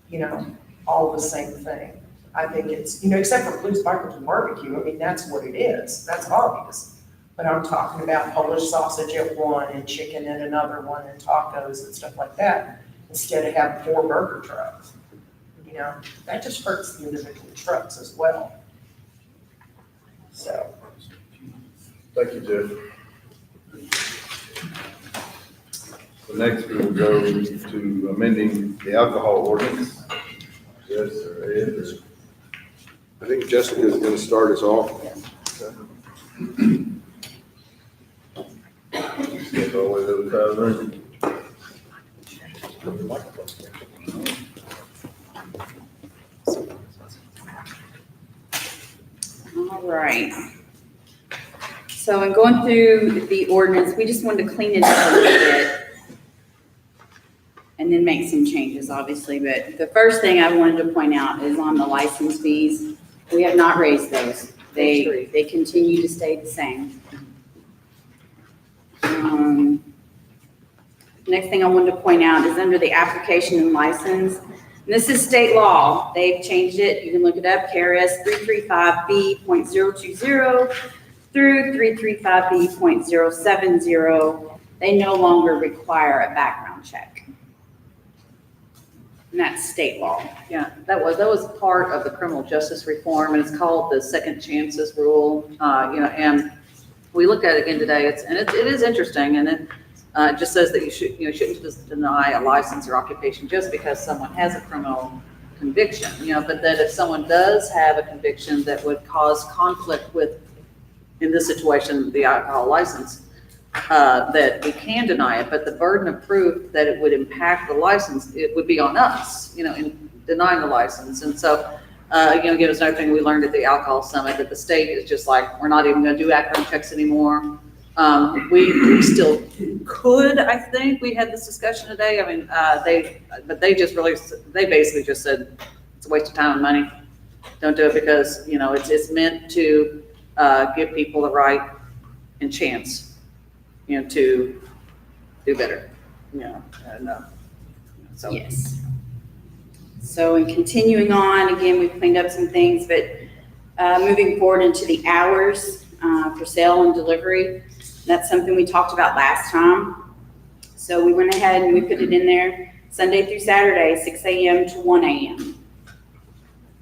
you know, all the same thing. I think it's, you know, except for Blues Barbecue, I mean, that's what it is. That's obvious. But I'm talking about Polish sausage at one and chicken at another one and tacos and stuff like that, instead of having 4 burger trucks. You know, that just hurts the individual trucks as well. So. Thank you, Jeff. So next we will go to amending the alcohol ordinance. Yes, or Ed, or? I think Jessica's gonna start us off. Get all the way to the side of the room. All right. So in going through the ordinance, we just wanted to clean it up a little bit and then make some changes, obviously. But the first thing I wanted to point out is on the license fees. We have not raised those. They continue to stay the same. Next thing I wanted to point out is under the application and license. And this is state law. They've changed it. You can look it up, KRS 335B.020 through 335B.070. They no longer require a background check. And that's state law. Yeah, that was part of the criminal justice reform, and it's called the second chances rule. And we looked at it again today. It is interesting, and it just says that you shouldn't just deny a license or occupation just because someone has a criminal conviction. But that if someone does have a conviction that would cause conflict with in this situation, the alcohol license, that we can deny it, but the burden of proof that it would impact the license, it would be on us, in denying the license. And so, again, was another thing we learned at the alcohol summit, that the state is just like, we're not even gonna do background checks anymore. We still could, I think, we had this discussion today, I mean, they basically just said, it's a waste of time and money. Don't do it because, it's meant to, give people the right and chance, to do better, and, so. Yes. So in continuing on, again, we've cleaned up some things, but moving forward into the hours for sale and delivery, that's something we talked about last time. So we went ahead and we put it in there, Sunday through Saturday, 6 a.m. to 1 a.m.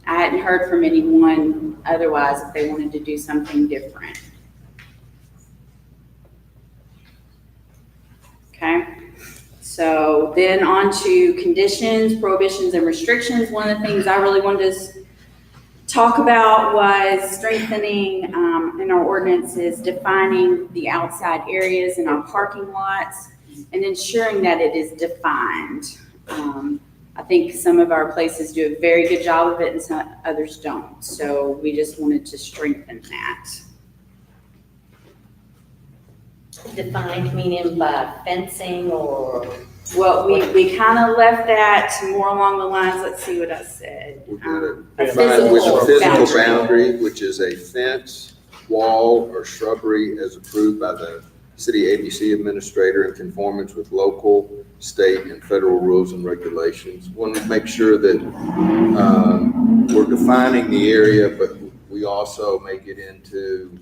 I hadn't heard from anyone otherwise if they wanted to do something different. Okay, so then on to conditions, prohibitions, and restrictions. One of the things I really wanted to talk about was strengthening in our ordinances, defining the outside areas in our parking lots and ensuring that it is defined. I think some of our places do a very good job of it and some others don't. So we just wanted to strengthen that. Defined meaning by fencing or? Well, we kind of left that more along the lines, let's see what I said. We're gonna A define with a physical boundary. boundary, which is a fence, wall, or shrubbery as approved by the city ABC administrator in conformance with local, state, and federal rules and regulations. Want to make sure that we're defining the area, but we also make it into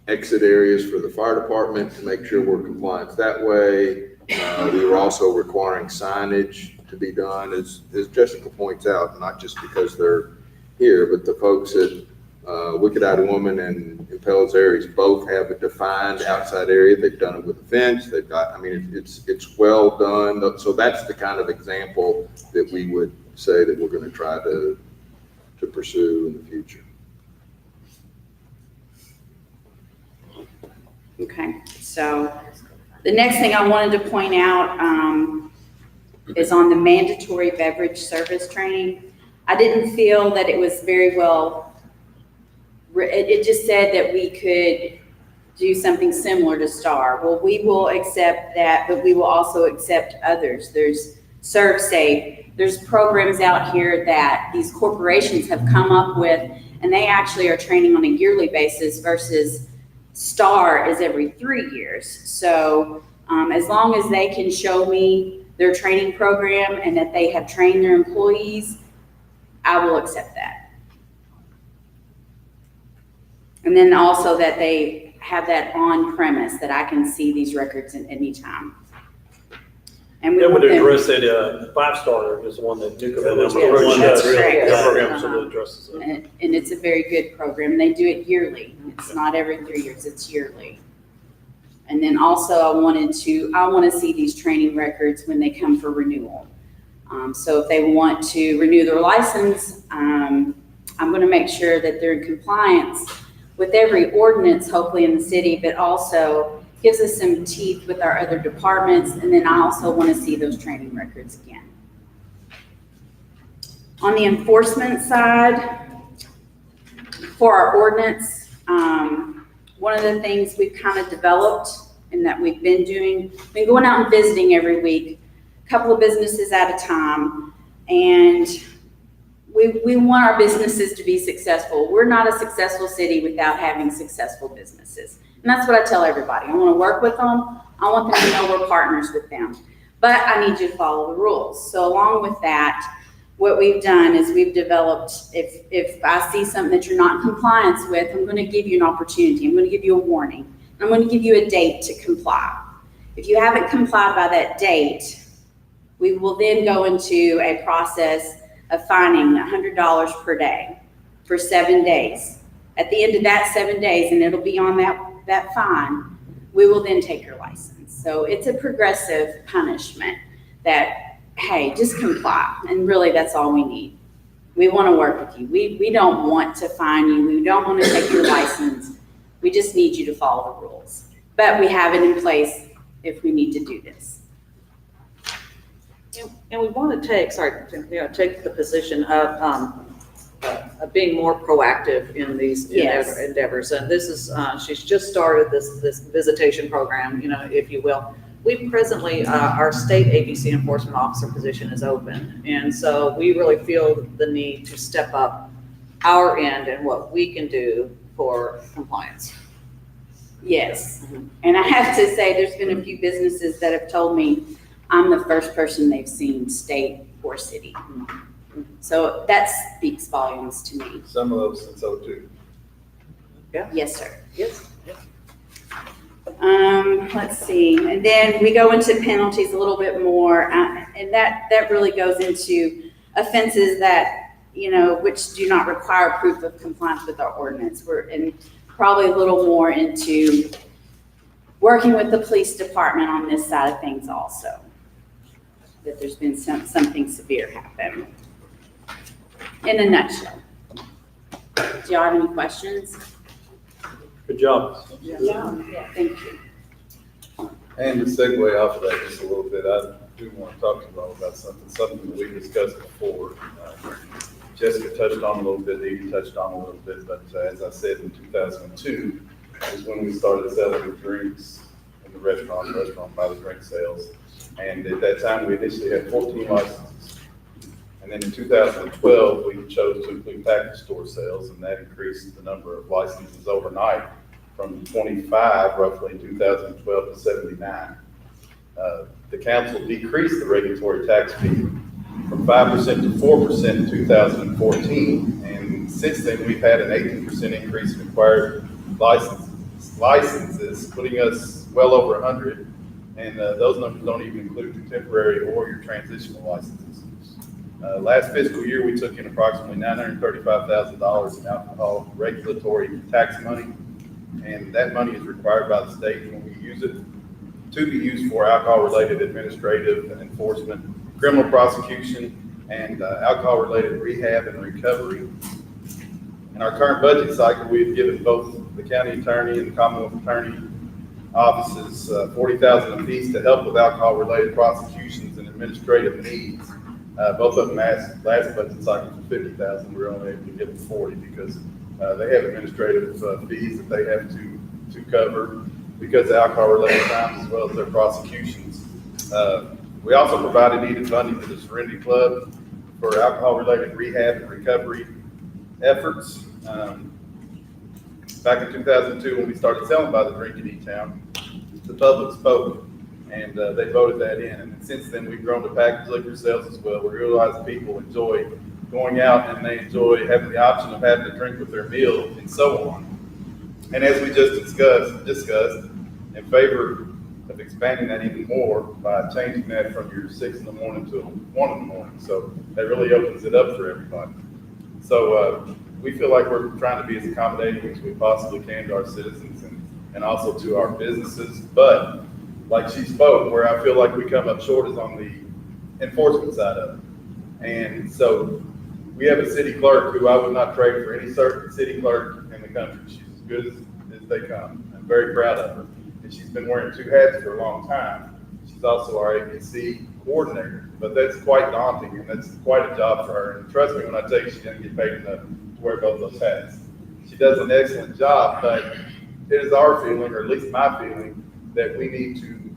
exit areas for the fire department to make sure we're compliant that way. We were also requiring signage to be done, as Jessica points out, not just because they're here, but the folks at Wicked Eyed Woman and Impels Aries both have a defined outside area. They've done it with a fence. They've got, it's well done. So that's the kind of example that we would say that we're going to try to pursue in the future. Okay, so the next thing I wanted to point out is on the mandatory beverage service training. I didn't feel that it was very well, it just said that we could do something similar to STAR. Well, we will accept that, but we will also accept others. There's ServSafe. There's programs out here that these corporations have come up with, and they actually are training on a yearly basis versus STAR is every 3 years. So as long as they can show me their training program and that they have trained their employees, I will accept that. And then also that they have that on premise, that I can see these records at any time. And we That would want them- address it, 5-star is the one that Duke of Yes, Illinois that's does. correct. That program sort of addresses it. And it's a very good program. They do it yearly. It's not every 3 years, it's yearly. And then also I want to see these training records when they come for renewal. So if they want to renew their license, I'm going to make sure that they're in compliance with every ordinance, hopefully in the city, but also gives us some teeth with our other departments. And then I also want to see those training records again. On the enforcement side, for our ordinance, one of the things we've kind of developed and that we've been doing, been going out and visiting every week, a couple of businesses at a time, and we want our businesses to be successful. We're not a successful city without having successful businesses. And that's what I tell everybody. I want to work with them. I want them to know we're partners with them. But I need you to follow the rules. So along with that, what we've done is we've developed, if I see something that you're not in compliance with, I'm going to give you an opportunity. I'm going to give you a warning. I'm going to give you a date to comply. If you haven't complied by that date, we will then go into a process of fining $100 per day for 7 days. At the end of that 7 days, and it'll be on that fine, we will then take your license. So it's a progressive punishment that, hey, just comply. And really, that's all we need. We want to work with you. We don't want to fine you. We don't want to take your license. We just need you to follow the rules. But we have it in place if we need to do this. And we want to take, take the position of being more proactive in these Yes. endeavors. And this is, she's just started this visitation program, if you will. We presently, our state ABC enforcement officer position is open. And so we really feel the need to step up our end and what we can do for compliance. Yes. And I have to say, there's been a few businesses that have told me I'm the first person they've seen, state or city. So that speaks volumes to me. Some of those since '02. Yes, sir. Yes. Let's see, and then we go into penalties a little bit more, and that really goes into offenses that, which do not require proof of compliance with our ordinance. We're probably a little more into working with the police department on this side of things also, that there's been something severe happen. In a nutshell. Do y'all have any questions? Good job. Yeah, thank you. And to segue off of that just a little bit, I do want to talk to you all about something that we discussed before. Jessica touched on a little bit, Edie touched on a little bit, but as I said, in 2002 is when we started selling drinks in the restaurant by the drink sales. And at that time, we initially had 14 licenses. And then in 2012, we chose to include package store sales, and that increased the number of licenses overnight from 25 roughly in 2012 to 79. The council decreased the regulatory tax fee from 5% to 4% in 2014, and since then we've had an 18% increase in required licenses, putting us well over 100, and those numbers don't even include your temporary or your transitional licenses. Last fiscal year, we took in approximately $935,000 in alcohol regulatory tax money, and that money is required by the state when we use it to be used for alcohol-related administrative and enforcement, criminal prosecution, and alcohol-related rehab and recovery. In our current budget cycle, we've given both the county attorney and the Commonwealth attorney offices $40,000 apiece to help with alcohol-related prosecutions and administrative needs. Both of them asked last budget cycle for $50,000. We're only able to give them 40 because they have administrative fees that they have to cover because of alcohol-related crimes as well as their prosecutions. We also provided needed funding to the Serenity Club for alcohol-related rehab and recovery efforts. Back in 2002, when we started selling by the Drink in E-Town, the public spoke, and they voted that in. And since then, we've grown to packaged liquor sales as well. We realize people enjoy going out and they enjoy having the option of having a drink with their meal and so on. And as we just discussed, in favor of expanding that even more by changing that from your 6 in the morning to 1 in the morning. So that really opens it up for everybody. So we feel like we're trying to be as accommodating as we possibly can to our citizens and also to our businesses. But like she spoke, where I feel like we come up short is on the enforcement side of it. And so we have a city clerk who I would not trade for any certain city clerk in the country. She's as good as they come. I'm very proud of her. And she's been wearing 2 hats for a long time. She's also our ABC coordinator, but that's quite daunting and that's quite a job for her. And trust me when I tell you she doesn't get paid enough to wear both those hats. She does an excellent job, but it is our feeling, or at least my feeling, that we need to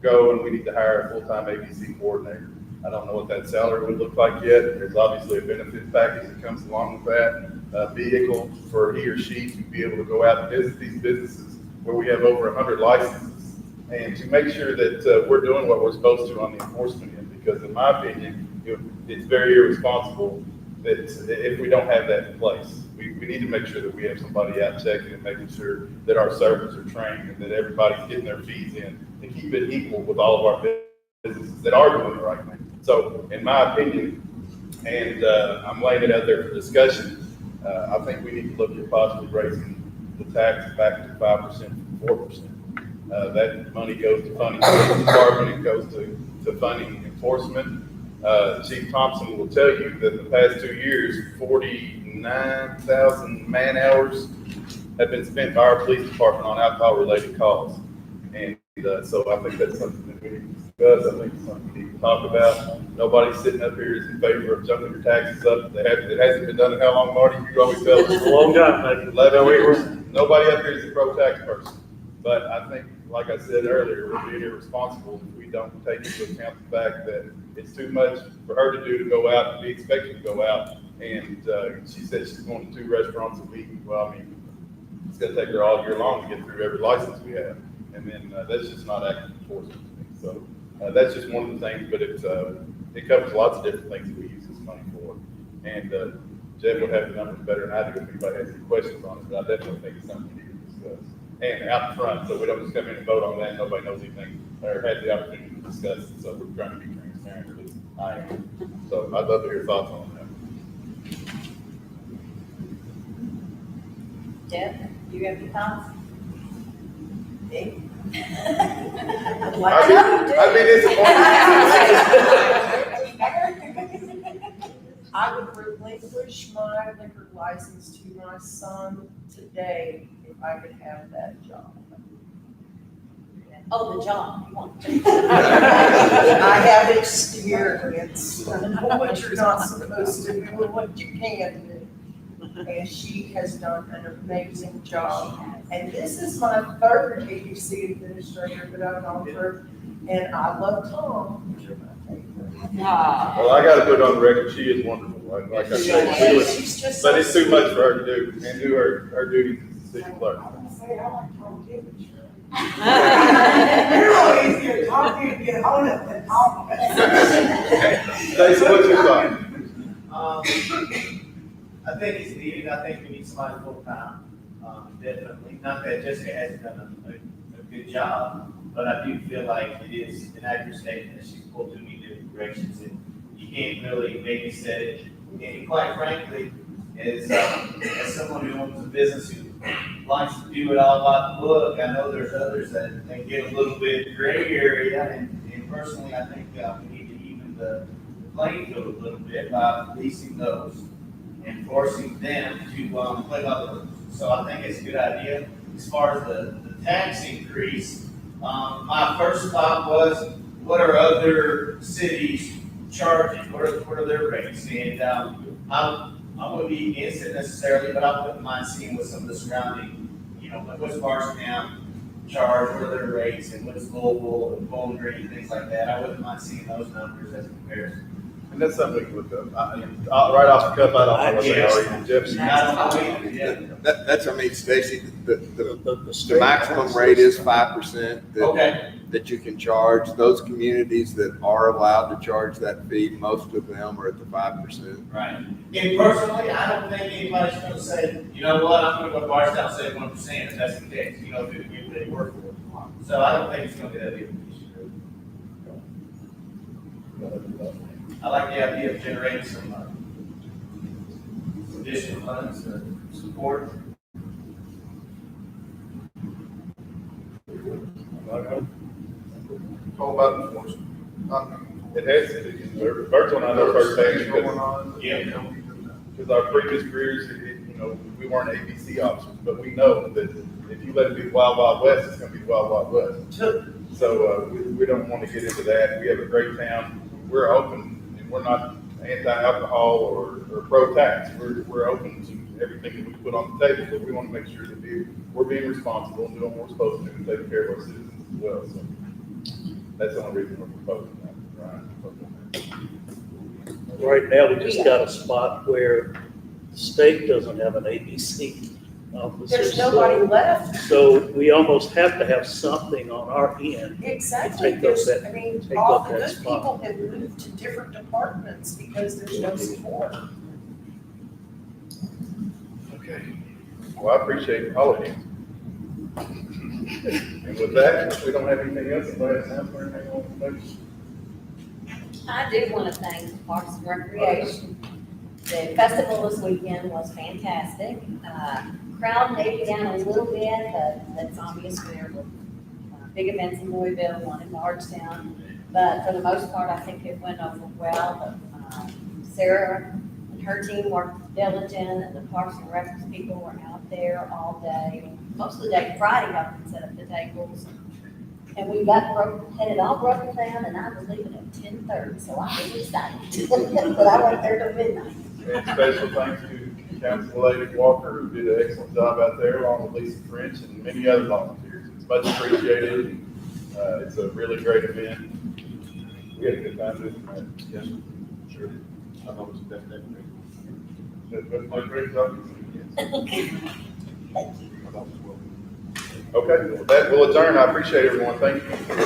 go and we need to hire a full-time ABC coordinator. I don't know what that salary would look like yet. There's obviously a benefit package that comes along with that, a vehicle for he or she to be able to go out and visit these businesses where we have over 100 licenses, and to make sure that we're doing what we're supposed to on the enforcement end, because in my opinion, it's very irresponsible that if we don't have that in place. We need to make sure that we have somebody out checking and making sure that our servers are trained and that everybody's getting their fees in to keep it equal with all of our businesses that are doing the right thing. So in my opinion, and I'm laying it out there for discussion, I think we need to look at possibly raising the tax back to 5% from 4%. That money goes to funding the police department, it goes to funding enforcement, Chief Thompson will tell you that the past 2 years, 49,000 man hours have been spent by our police department on alcohol-related calls. And so I think that's something that we need to discuss. I think it's something we need to talk about. Nobody sitting up here is in favor of jumping your taxes up. It hasn't been done in how long, Marty? You always tell us. A long time, maybe. 11 years. Nobody up here is a pro-tax person. But I think, like I said earlier, we're being irresponsible if we don't take into account the fact that it's too much for her to do to go out and be expected to go out. And she said she's going to 2 restaurants a week. Well, I mean, it's gonna take her all year long to get through every license we have. And then that's just not active enforcement to me. So that's just one of the things, but it covers lots of different things that we use this money for. And Jeff will have the numbers better than I do if anybody has any questions on it, but I definitely think it's something we need to discuss. And out front, so we don't just come in and vote on that, and nobody knows anything, or had the opportunity to discuss it, so we're trying to be transparent, at least I am. So I'd love to hear thoughts on that. Jeff, you have any thoughts? I'd be disappointed. I would relinquish my liquor license to my son today if I could have that job. Oh, the job, you want to. I have experience on what you're not supposed to do and what you can do. And she has done an amazing job. And this is my 3rd AUC administrator that I've gone through, and I love Tom, but you're my favorite. Well, I gotta put on the record, she is wonderful, like I said, She's just but so it's too much for her to do, and do her duties as a city clerk. I'm gonna say, I like Tom too, but sure. You're always here talking and get on it and talk. Stacy, what's your thought? I think it's needed. I think we need somebody full time. Definitely. Not that Jessica hasn't done a good job, but I do feel like it is an accurate statement that she's pulled too many different directions, and you can't really babysit it. And quite frankly, as someone who owns a business who likes to do it all by the book, I know there's others that get a little bit gray area, and personally, I think we need to even the playing field a little bit by policing those and forcing them to play by the rules. So I think it's a good idea. As far as the tax increase, my first thought was, what are other cities charging? What are their rates? And I wouldn't be against it necessarily, but I wouldn't mind seeing what some of the surrounding, like what's Bardstown charge, what are their rates, and what's Louisville and Bowling Green, things like that. I wouldn't mind seeing those numbers as a comparison. And that's something we can look up. Right off the cuff, I don't know what they are, even Jeff. That's, I mean, Stacy, the maximum rate is 5% that you can charge. Those communities that are allowed to charge that fee, most of them are at the 5%. Right. And personally, I don't think anybody's gonna say, you know what, I'm gonna go to Bardstown and say 1%, if that's the case, if they work for it. So I don't think it's gonna be that big of an issue. I like the idea of generating some additional funds to support. It's all about enforcement. It has to be. First one I know firsthand because our previous careers, we weren't ABC officers, but we know that if you let it be the Wild Wild West, it's going to be the Wild Wild West. So we don't want to get into that. We have a great town. We're open. We're not anti-alcohol or pro-tax. We're open to everything that we put on the table, but we want to make sure that we're being responsible and doing what we're supposed to do and taking care of our citizens as well. So that's the only reason we're proposing that. Right now, we just got a spot where the state doesn't have an ABC officer. There's nobody left. So we almost have to have something on our end. Exactly. Take up that- All take the up that good spot. people have moved to different departments because there's no support. Okay. Well, I appreciate all of you. And with that, if we don't have anything else, anybody else for anything on the notes? I do want to thank Parks and Recreation. The festival this weekend was fantastic. Crowd maybe down a little bit, but that's obvious. There were big events in Louisville, one in Bardstown. But for the most part, I think it went over well. Sarah and her team worked diligent, and the Parks and Recs people were out there all day. Most of the day Friday, helping set up the tables. And we had it all broken down, and I was leaving at 10:30, so I was excited. But I went there till midnight. And special thanks to Councilor Walker, who did an excellent job out there, along with Lisa French and many other volunteers. It's much appreciated. It's a really great event. We had a good time doing that. Yes, sure. I know it's definitely. That's my great job. Okay, with that, we'll adjourn. I appreciate everyone. Thank you.